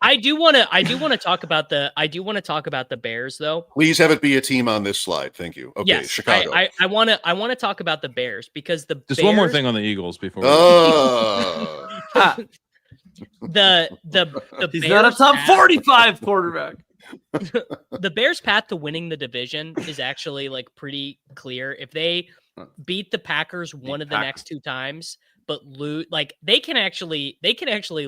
I do want to talk about the Bears though. Please have it be a team on this slide. Thank you. Okay, yes, Chicago. I want to talk about the Bears because the just Bears, one more thing on the Eagles before. the he's Bears not a top 45 quarterback. The Bears' path to winning the division is actually like pretty clear. If they beat the Packers one of the next 2 times, but lose, like they can actually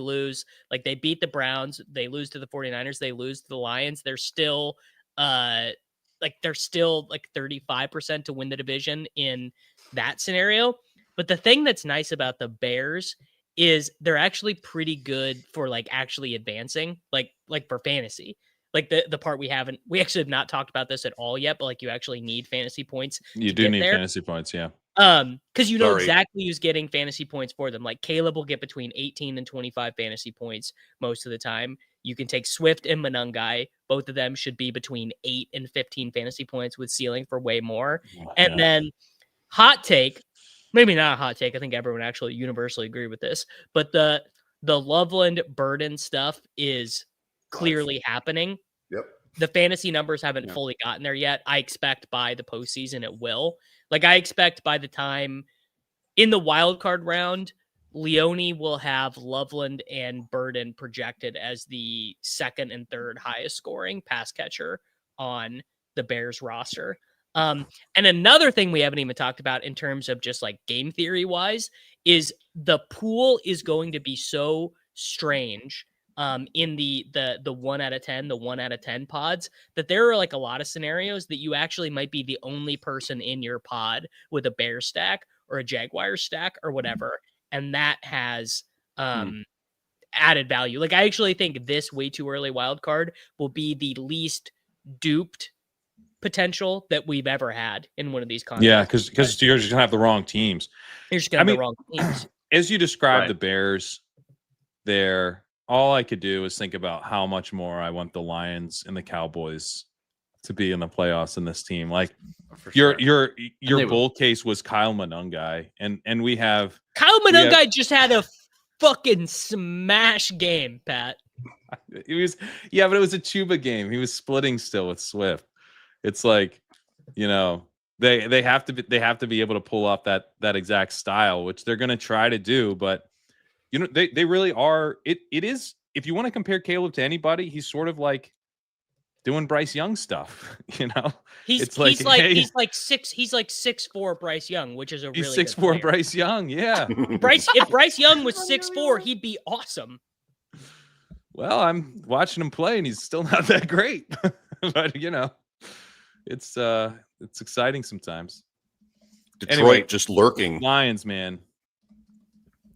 lose. Like they beat the Browns, they lose to the 49ers, they lose to the Lions. They're still like 35% to win the division in that scenario. But the thing that's nice about the Bears is they're actually pretty good for like actually advancing, like for fantasy. Like the part we actually have not talked about this at all yet, but like you actually need fantasy points. You do need fantasy points, yeah. Because you know exactly who's getting fantasy points for them. Like Caleb will get between 18 and 25 fantasy points most of the time. You can take Swift and Monungai. Both of them should be between 8 and 15 fantasy points with ceiling for way more. And then hot take, maybe not a hot take. I think everyone actually universally agree with this, but the Loveland Burden stuff is clearly happening. Yep. The fantasy numbers haven't fully gotten there yet. I expect by the postseason it will. Like I expect by the time in the wild card round, Leone will have Loveland and Burden projected as the second and third highest scoring pass catcher on the Bears roster. And another thing we haven't even talked about in terms of just like game theory wise is the pool is going to be so strange in the 1 out of 10, the 1 out of 10 pods, that there are like a lot of scenarios that you actually might be the only person in your pod with a Bear stack or a Jaguar stack or whatever. And that has added value. Like I actually think this way too early wild card will be the least duped potential that we've ever had in one of these contests. Yeah, because you're just gonna have the wrong teams. You're just gonna have the wrong teams. As you described the Bears there, all I could do is think about how much more I want the Lions and the Cowboys to be in the playoffs in this team. Like your bull case was Kyle Monungai, and we have Kyle Monungai just had a fucking smash game, Pat. It was but it was a Chuba game. He was splitting still with Swift. It's like, they have to be able to pull off that exact style, which they're going to try to do. But they really are. It is, if you want to compare Caleb to anybody, he's sort of like doing Bryce Young stuff. He's like 6'4" Bryce Young, which is he's 6'4" Bryce Young. Yeah, if Bryce Young was 6'4", he'd be awesome. Well, I'm watching him play, and he's still not that great. But it's exciting sometimes. Detroit just lurking. Lions, man.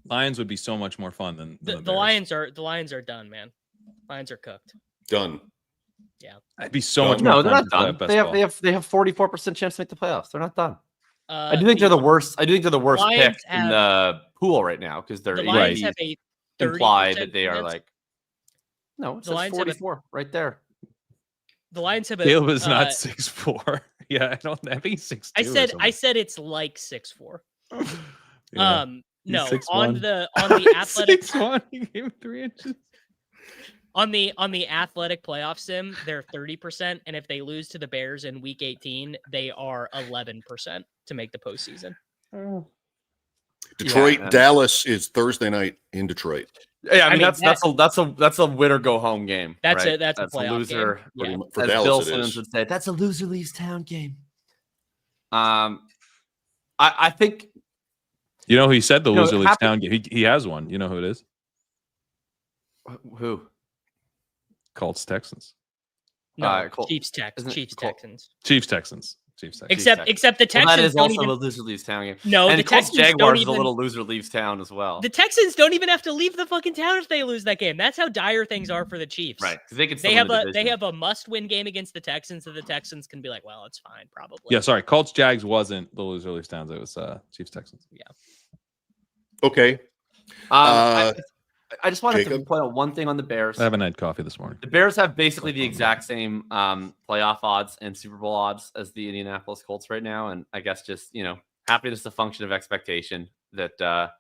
Lions would be so much more fun than the Lions are. The Lions are done, man. Lions are cooked. Done. Yeah, that'd be so much more fun. No, they're not done. They have 44% chance to make the playoffs. They're not done. I do think they're the worst. I do think they're the worst pick in the pool right now because they're Lions have a implied that they are like. No, it says 44 right there. The Lions have a. Caleb is not 6'4". Yeah, I think he's 6'2". I said it's like 6'4". Yeah. No, 6'1". on the athletic 6'1", he gave him 3 inches. On the athletic playoff sim, they're 30%, and if they lose to the Bears in Week 18, they are 11% to make the postseason. Detroit, Dallas is Thursday night in Detroit. Yeah, I mean that's a win or go home game. That's right? That's a loser game. Yeah. For as Dallas, Bill Simmons would say, that's a loser leaves town game. I think who he said the loser leaves town game. He has one. You know who it is? Who? Colts Texans. No, Chiefs Texans. Chiefs Texans. Except the Texans. Well, that is also a loser leaves town game. No, and the Texans Jaguars is a little loser leaves town as well. The Texans don't even have to leave the fucking town if they lose that game. That's how dire things are for the Chiefs. Right? Because they have a must-win game against the Texans, so the Texans can be like, well, it's fine, probably. Yeah, sorry, Colts Jags wasn't the loser leaves towns. It was Chiefs Texans. Yeah. Okay. I just wanted to point out one thing on the Bears. I haven't had coffee this morning. The Bears have basically the exact same playoff odds and Super Bowl odds as the Indianapolis Colts right now. And I guess just, happiness is a function of expectation that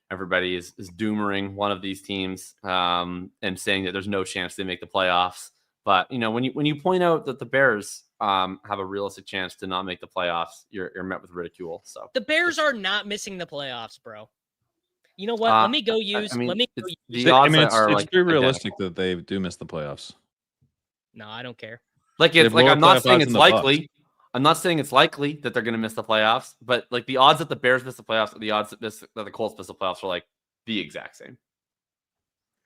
everybody is doomering one of these teams and saying that there's no chance they make the playoffs. But, when you point out that the Bears have a realistic chance to not make the playoffs, you're met with ridicule. So the Bears are not missing the playoffs, bro. You know what? Let me go use. The odds it's pretty realistic that they do miss the playoffs. No, I don't care. I'm not saying it's likely. I'm not saying it's likely that they're going to miss the playoffs, but like the odds that the Bears miss the playoffs, the odds that the Colts miss the playoffs are like the exact same.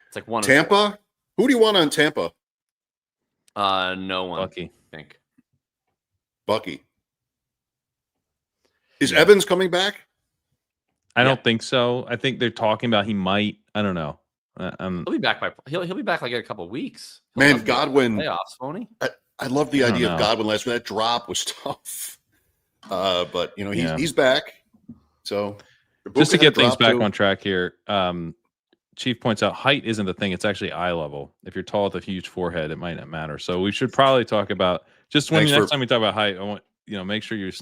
It's like one. Tampa. Who do you want on Tampa? No one. Bucky. I think. Bucky. Is Evans coming back? I don't think so. I think they're talking about he might. I don't know. He'll be back he'll be back like in a couple of weeks. Man, Godwin. Playoffs, won't he? I love the idea of Godwin last week. That drop was tough. But he's back. So just to get things back on track here, Chief points out height isn't the thing. It's actually eye level. If you're tall with a huge forehead, it might not matter. So we should probably talk about next time we talk about height. I want make sure you're.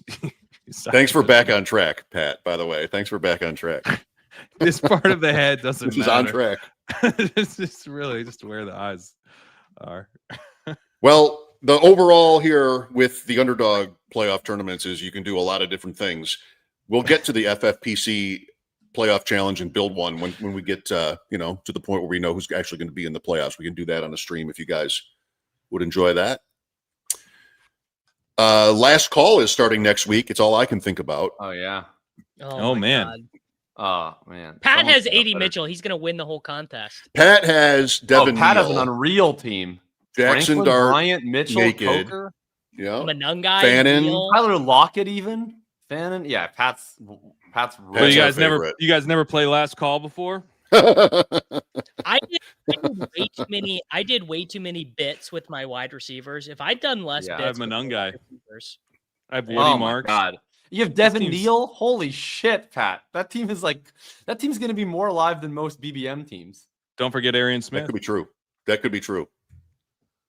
Thanks for back on track, Pat. By the way, thanks for back on track. This part of the head doesn't matter. This is on track. It's just really just where the eyes are. Well, the overall here with the underdog playoff tournaments is you can do a lot of different things. We'll get to the FFPC playoff challenge and build one when we get to the point where we know who's actually going to be in the playoffs. We can do that on the stream if you guys would enjoy that. Last call is starting next week. It's all I can think about. Oh yeah. Oh man. God. Oh man. Pat has A.D. Mitchell. He's gonna win the whole contest. Pat has Devin. Pat has an unreal team. Jackson Franklin, Dart, Bryant, Mitchell, naked. Coker, Monungai, Fannin, Tyler Lockett, even Fannin. Yeah, Pat's. Well, you guys never play last call before. I did way too many bits with my wide receivers. If I'd done less bits, I have Monungai. I have Woody Marks. God. You have Devin Neal. Holy shit, Pat. That team's going to be more alive than most BBM teams. Don't forget Arian Smith. That could be true.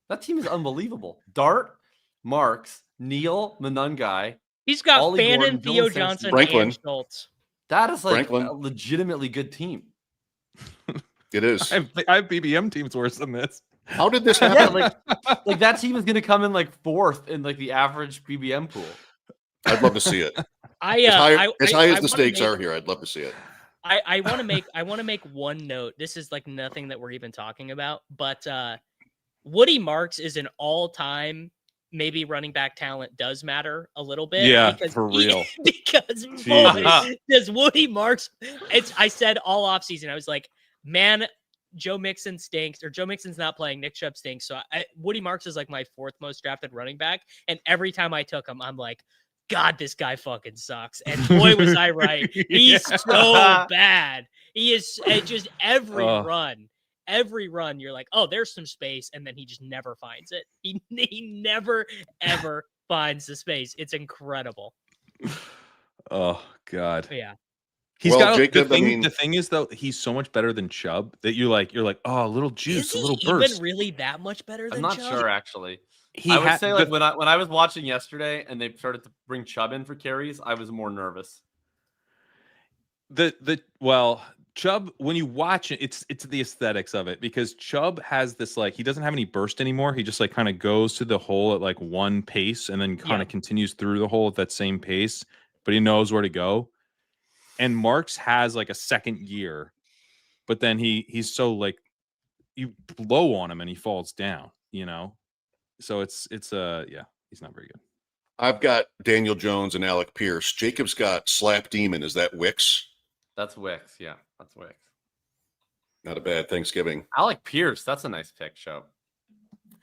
That team is unbelievable. Dart, Marks, Neal, Manungai. He's got Ollie Fannin, Gordon, Theo Dylan Johnson, Franklin. and Schultz. That is like a legitimately good team. It is. I have BBM teams worse than this. How did this happen? Yeah, like that team is going to come in like fourth in like the average BBM pool. I'd love to see it. As high as the stakes are here, I'd love to see it. I want to make one note. This is like nothing that we're even talking about, but Woody Marks is an all-time. Maybe running back talent does matter a little bit. Yeah, for real. Because boy, does Woody Marks. I said all offseason, I was like, man, Joe Mixon stinks, or Joe Mixon's not playing. Nick Chubb stinks. So Woody Marks is like my fourth most drafted running back. And every time I took him, I'm like, God, this guy fucking sucks. And boy, was I right. He's so bad. He is just every run, you're like, oh, there's some space, and then he just never finds it. He never, ever finds the space. It's incredible. Oh, God. Yeah. He's got Jacob, the thing is, though, he's so much better than Chubb that you're like, oh, a little juice, a little burst. Even really that much better than Chubb? I'm not sure, actually. I would say, like, when I was watching yesterday and they started to bring Chubb in for carries, I was more nervous. Chubb, when you watch it, it's the aesthetics of it, because Chubb has this, like, he doesn't have any burst anymore. He just like kind of goes to the hole at like one pace and then kind of continues through the hole at that same pace, but he knows where to go. And Marks has like a second year, but then he's so like, you blow on him and he falls down, you know? So it's he's not very good. I've got Daniel Jones and Alec Pierce. Jacob's got Slap Demon. Is that Wicks? That's Wicks. Yeah, that's Wicks. Not a bad Thanksgiving. Alec Pierce. That's a nice pick, Show.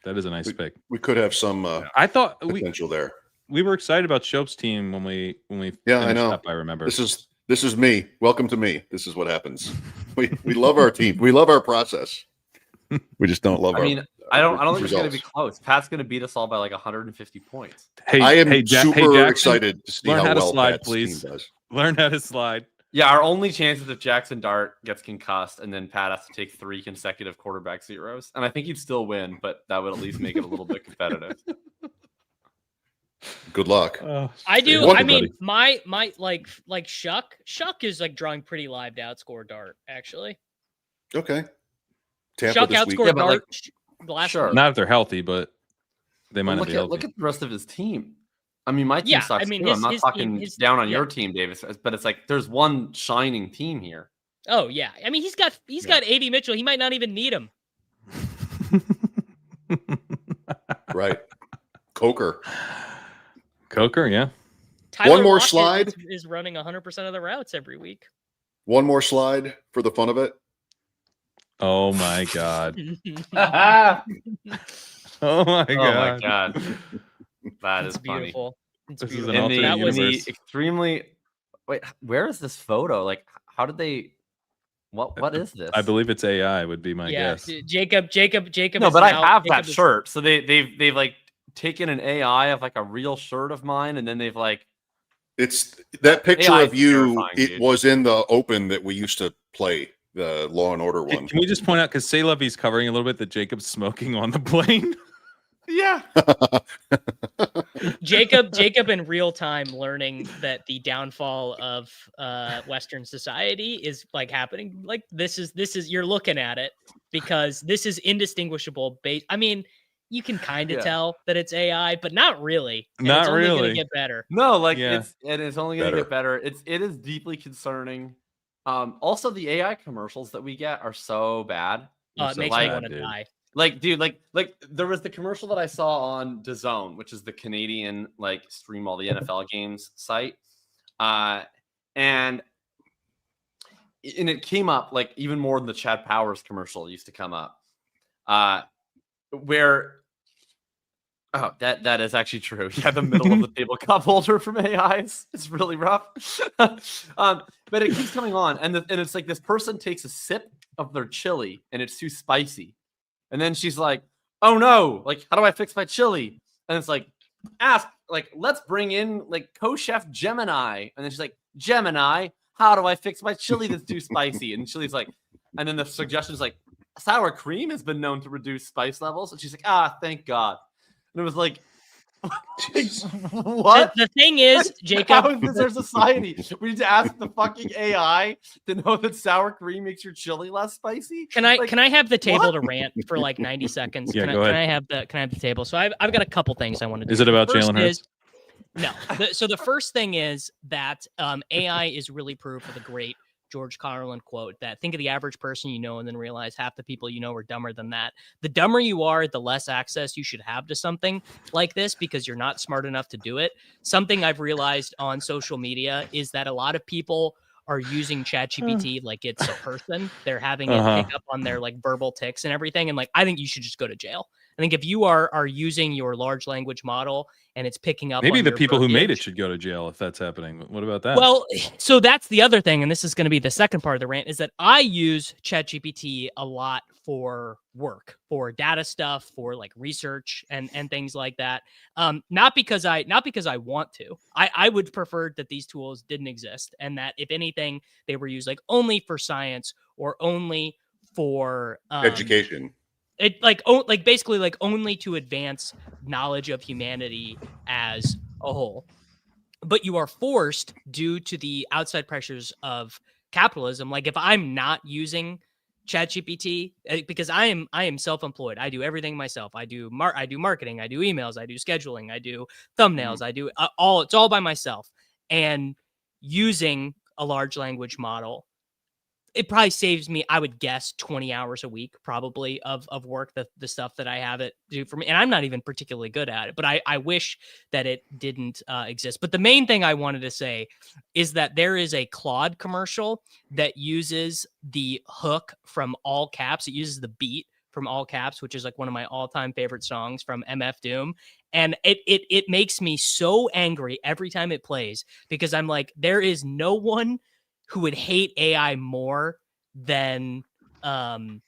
That is a nice pick. We could have some I thought potential there. We were excited about Shope's team when we I know. Up, I remember. This is me. Welcome to me. This is what happens. We love our team. We love our process. We just don't love I don't think it's going to be close. Pat's going to beat us all by like 150 points. I am super excited to see how well slide, Pat's please. team does. Learn how to slide. Yeah, our only chance is if Jackson Dart gets concussed and then Pat has to take 3 consecutive quarterback zeros. And I think he'd still win, but that would at least make it a little bit competitive. Good luck. I do. I mean, my like Shuck is like drawing pretty live to outscore Dart, actually. Okay. Tampa Shuck this outscored Dart last week. Not if they're healthy, but they might not be healthy. Look at the rest of his team. I mean, my team sucks too. I'm not talking down on your team, Davis, but it's like there's one shining team here. Oh yeah, I mean he's got A.D. Mitchell. He might not even need him. Right, Coker, yeah. Tyler one more Lockett slide is running 100% of the routes every week. One more slide for the fun of it. Oh my god. Oh my god. That is beautiful. Funny. It's beautiful. In the extremely. Wait, where is this photo? Like, how did they? What is this? I believe it's AI. Would be my guess. Jacob. No, but I have that shirt. So they've like taken an AI of like a real shirt of mine, and then they've like. It's that picture AI of you. It dude. Was in the open that we used to play, the Law and Order one. Can we just point out, because Say Lovey's covering a little bit, that Jacob's smoking on the plane? Yeah. Jacob in real time learning that the downfall of Western society is like happening. Like this is you're looking at it because this is indistinguishable. I mean, you can kind of tell that it's AI, but not really. And not it's only really. gonna get better. No, like it's only gonna get better. It is deeply concerning. Also, the AI commercials that we get are so bad. It makes me want to die. Like, dude, like there was the commercial that I saw on DAZN, which is the Canadian like stream all the NFL games site, and it came up like even more than the Chad Powers commercial used to come up, where that is actually true. Yeah, the middle of the table cup holder from AIs. It's really rough, but it keeps coming on, and it's like this person takes a sip of their chili and it's too spicy. And then she's like, oh no, like, how do I fix my chili? And it's like, ask, like, let's bring in like co-chef Gemini. And then she's like, Gemini, how do I fix my chili that's too spicy? And Chili's like, and then the suggestion is like, sour cream has been known to reduce spice levels. And she's like, thank God. And it was like, what? The thing is, Jacob, how is this our society? We need to ask the fucking AI to know that sour cream makes your chili less spicy. Can I have the table to rant for like 90 seconds? Yeah, can I have the table? So I've got a couple things I want to do. Is it about Jalen Hurts? No. So the first thing is that AI is really proof of the great George Carlin quote that think of the average person you know and then realize half the people you know are dumber than that. The dumber you are, the less access you should have to something like this because you're not smart enough to do it. Something I've realized on social media is that a lot of people are using ChatGPT like it's a person. They're having it pick up on their like verbal tics and everything. And like, I think you should just go to jail. I think if you are using your large language model and it's picking up, maybe the people who made it should go to jail if that's happening. What about that? Well, so that's the other thing, and this is going to be the second part of the rant, is that I use ChatGPT a lot for work, for data stuff, for like research and things like that. Not because I want to. I would prefer that these tools didn't exist, and that if anything, they were used like only for science or only for education. It basically like only to advance knowledge of humanity as a whole. But you are forced due to the outside pressures of capitalism. Like if I'm not using ChatGPT, because I am self-employed, I do everything myself. I do marketing, I do emails, I do scheduling, I do thumbnails, I do it's all by myself. And using a large language model, it probably saves me, I would guess, 20 hours a week, probably, of work, the stuff that I have it do for me. And I'm not even particularly good at it, but I wish that it didn't exist. But the main thing I wanted to say is that there is a Claude commercial that uses the hook from All Caps. It uses the beat from All Caps, which is like one of my all-time favorite songs from MF Doom. And it makes me so angry every time it plays because I'm like, there is no one who would hate AI more than MF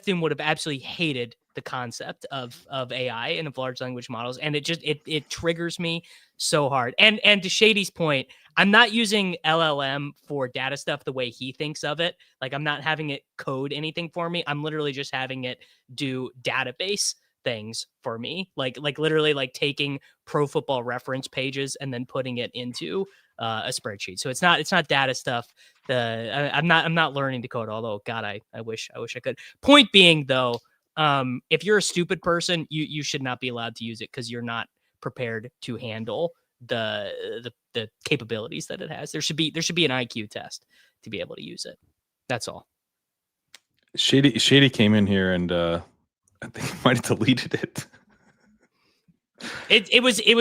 Doom would have absolutely hated the concept of AI and of large language models. And it triggers me so hard. And to Shady's point, I'm not using LLM for data stuff the way he thinks of it. Like I'm not having it code anything for me. I'm literally just having it do database things for me. Like literally like taking Pro Football Reference pages and then putting it into a spreadsheet. So it's not data stuff. I'm not learning to code, although God, I wish I could. Point being though, if you're a stupid person, you should not be allowed to use it because you're not prepared to handle the capabilities that it has. There should be an IQ test to be able to use it. That's all. Shady came in here and I think he might have deleted it. It was a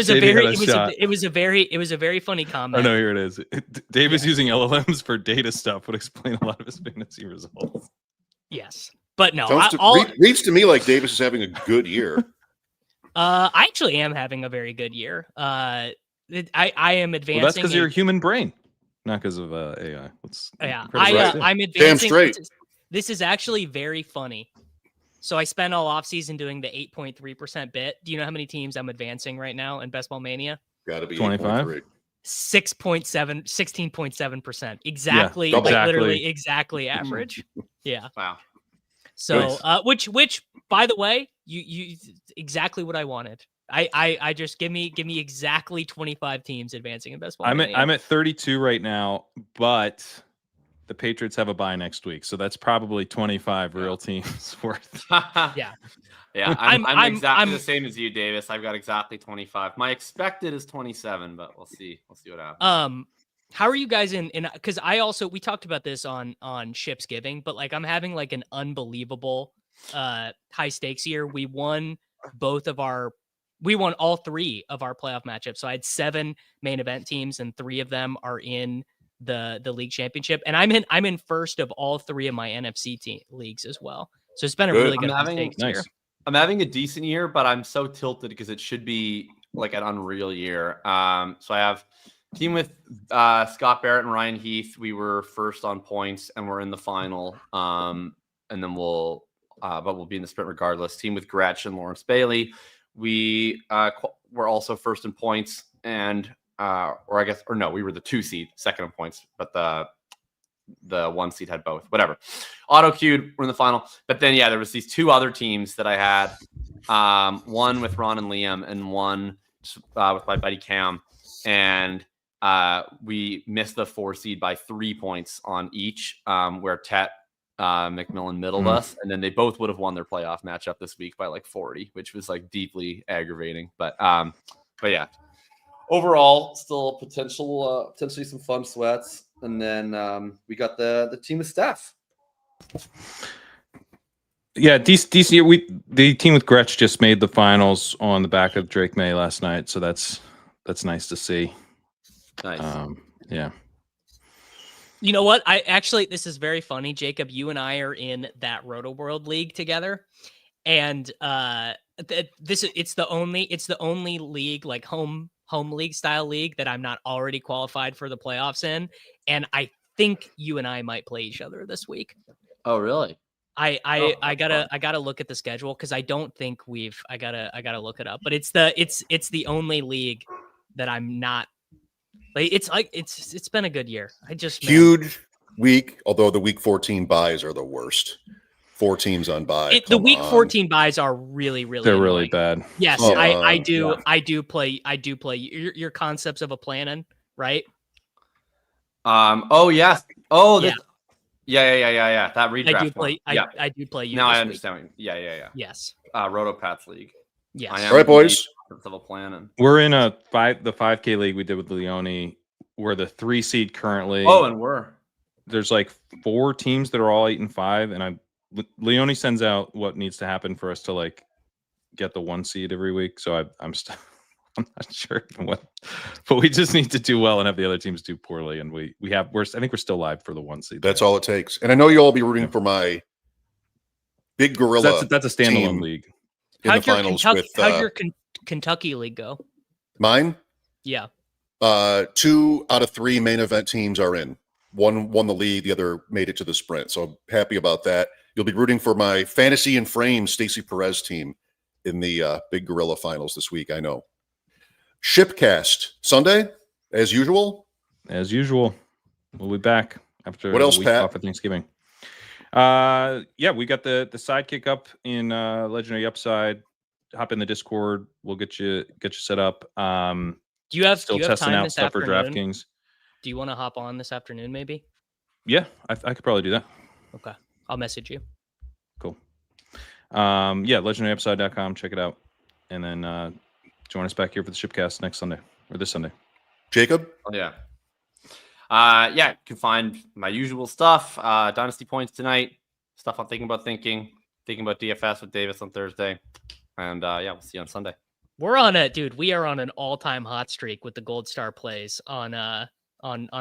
very funny comment. Oh no, here it is. Dave is using LLMs for data stuff would explain a lot of his fantasy results. Yes, but no, reads to me like Davis is having a good year. I actually am having a very good year. I am advancing. Well, that's because you're a human brain, not because of AI. I'm advancing. Damn straight. This is actually very funny. So I spent all offseason doing the 8.3% bit. Do you know how many teams I'm advancing right now in Best Ball Mania? Got to be 25. 16.7%. Exactly, literally exactly average. Yeah. Wow. So, nice. Which, by the way, you exactly what I wanted. I just give me exactly 25 teams advancing in Best Ball Mania. I'm at 32 right now, but the Patriots have a bye next week, so that's probably 25 real teams worth. Yeah. I'm exactly the same as you, Davis. I've got exactly 25. My expected is 27, but we'll see. We'll see what happens. How are you guys in because we talked about this on Shipsgiving, but like I'm having like an unbelievable high stakes year. We won all 3 of our playoff matchups. So I had 7 main event teams and 3 of them are in the league championship, and I'm in first of all 3 of my NFC leagues as well. So it's been a really good year. I'm having a decent year, but I'm so tilted because it should be like an unreal year. So I have a team with Scott Barrett and Ryan Heath. We were first on points and we're in the final. And then we'll be in the sprint regardless. Team with Gretsch and Lawrence Bailey. we were also first in points, and we were the 2 seed, second in points, but the 1 seed had both. Whatever. Auto queued. We're in the final. But then there was these 2 other teams that I had. One with Ron and Liam, and one with my buddy Cam, and we missed the 4 seed by 3 points on each, where Tet McMillan middled us, and then they both would have won their playoff matchup this week by like 40, which was like deeply aggravating. But yeah, overall, still potentially some fun sweats. And then we got the team with Steph. Yeah, DC. The team with Gretsch just made the finals on the back of Drake May last night, so that's nice to see. Nice. Yeah. You know what? This is very funny, Jacob. You and I are in that Roto World League together, and it's the only league, like home league style league, that I'm not already qualified for the playoffs in, and I think you and I might play each other this week. Oh, really? I gotta look at the schedule, because I don't think I gotta look it up, but it's the only league that I'm not. It's been a good year. Huge week, although the week 14 buys are the worst. 4 teams on bye. The week 14 buys are really, really they're annoying. Really bad. Yes, I do play your concepts of a planning, right? Oh yes. Oh yeah. That redraft. I do play. I do play you. Now I understand. Yeah. Yes. Rotopats League. Yes. All right, boys. Of a plan. We're in the 5K league we did with Leone. We're the 3 seed currently. Oh, and there's like 4 teams that are all 8 and 5, and Leone sends out what needs to happen for us to like get the 1 seed every week. So I'm not sure what, but we just need to do well and have the other teams do poorly, and I think we're still live for the 1 seed. That's all it takes. And I know you'll all be rooting for my big gorilla. That's a standalone league. How'd your Kentucky league go? Mine? Yeah. 2 out of 3 main event teams are in. One won the league, the other made it to the sprint. So I'm happy about that. You'll be rooting for my Fantasy and Frame Stacey Perez team in the Big Gorilla Finals this week, I know. Shipcast Sunday, as usual. As usual. We'll be back after what else, a week Pat? Off of Thanksgiving. Yeah, we got the sidekick up in Legendary Upside. Hop in the Discord. We'll get you set up. Do you have testing time out stuff for DraftKings? Do you want to hop on this afternoon, maybe? Yeah, I could probably do that. Okay, I'll message you. Cool. Yeah, legendaryupside.com. Check it out, and then join us back here for the Shipcast next Sunday or this Sunday. Jacob? Oh, yeah. You can find my usual stuff. Dynasty points tonight. Stuff I'm thinking about DFS with Davis on Thursday. And we'll see you on Sunday. We are on an all-time hot streak with the Gold Star plays on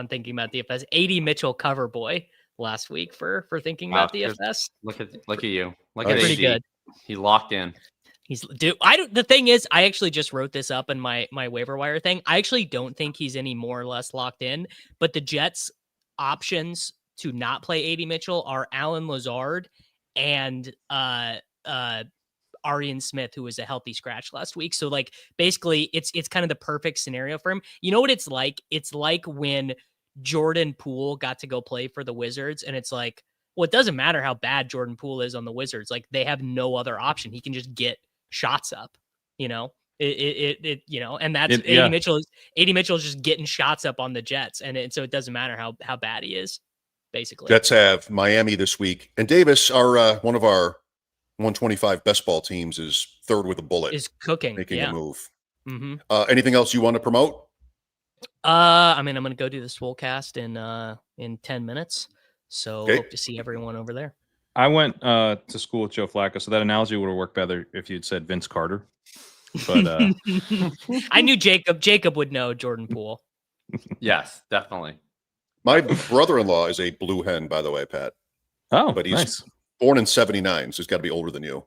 thinking about DFS. 80 Mitchell cover boy last week for thinking about DFS. Look at you. Look at AD. Pretty good. He locked in. The thing is, I actually just wrote this up in my waiver wire thing. I actually don't think he's any more or less locked in, but the Jets' options to not play 80 Mitchell are Alan Lazard and Arian Smith, who was a healthy scratch last week. So like basically it's kind of the perfect scenario for him. You know what it's like? It's like when Jordan Poole got to go play for the Wizards, and it's like, well, it doesn't matter how bad Jordan Poole is on the Wizards. Like they have no other option. He can just get shots up, and that's 80 Mitchell. 80 Mitchell is just getting shots up on the Jets, and so it doesn't matter how bad he is. Basically, Jets have Miami this week, and Davis, our one of our 125 best ball teams, is third with a bullet. Is cooking, making a move. Mm-hmm. Anything else you want to promote? I'm going to go do the Swolecast in 10 minutes. So hope to see everyone over there. I went to school with Joe Flacco, so that analogy would have worked better if you'd said Vince Carter. But I knew Jacob would know Jordan Poole. Yes, definitely. My brother-in-law is a blue hen, by the way, Pat. Oh, but he's nice. Born in '79, so he's got to be older than you.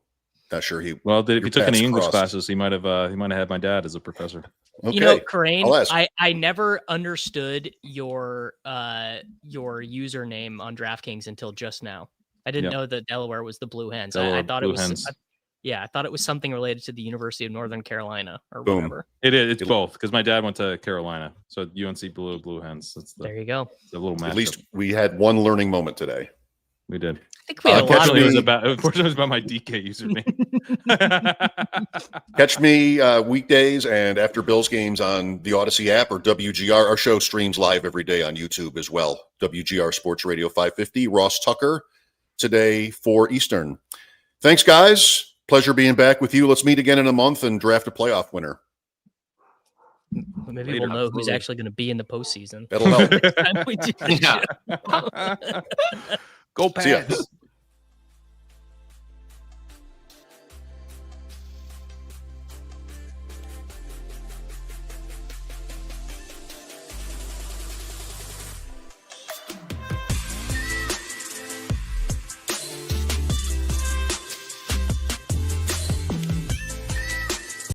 Not sure he. Well, if he took any English classes, he might have had my dad as a professor. Okay. Kerrane, I never understood your username on DraftKings until just now. I didn't know that Delaware was the Blue Hens. I thought it was. Yeah, I thought it was something related to the University of Northern Carolina or Boom. whatever. It is. It's both because my dad went to Carolina, so UNC Blue Hens. There you go. The little matchup. At least we had one learning moment today. We did. I think we had a lot of it was about. Unfortunately, it was about my DK username. Catch me weekdays and after Bills games on the Odyssey app or WGR. Our show streams live every day on YouTube as well. WGR Sports Radio 550. Ross Tucker today, 4 Eastern. Thanks, guys. Pleasure being back with you. Let's meet again in a month and draft a playoff winner. Maybe we'll know who's actually going to be in the postseason. That'll help. Next time we do the show. Go Pats.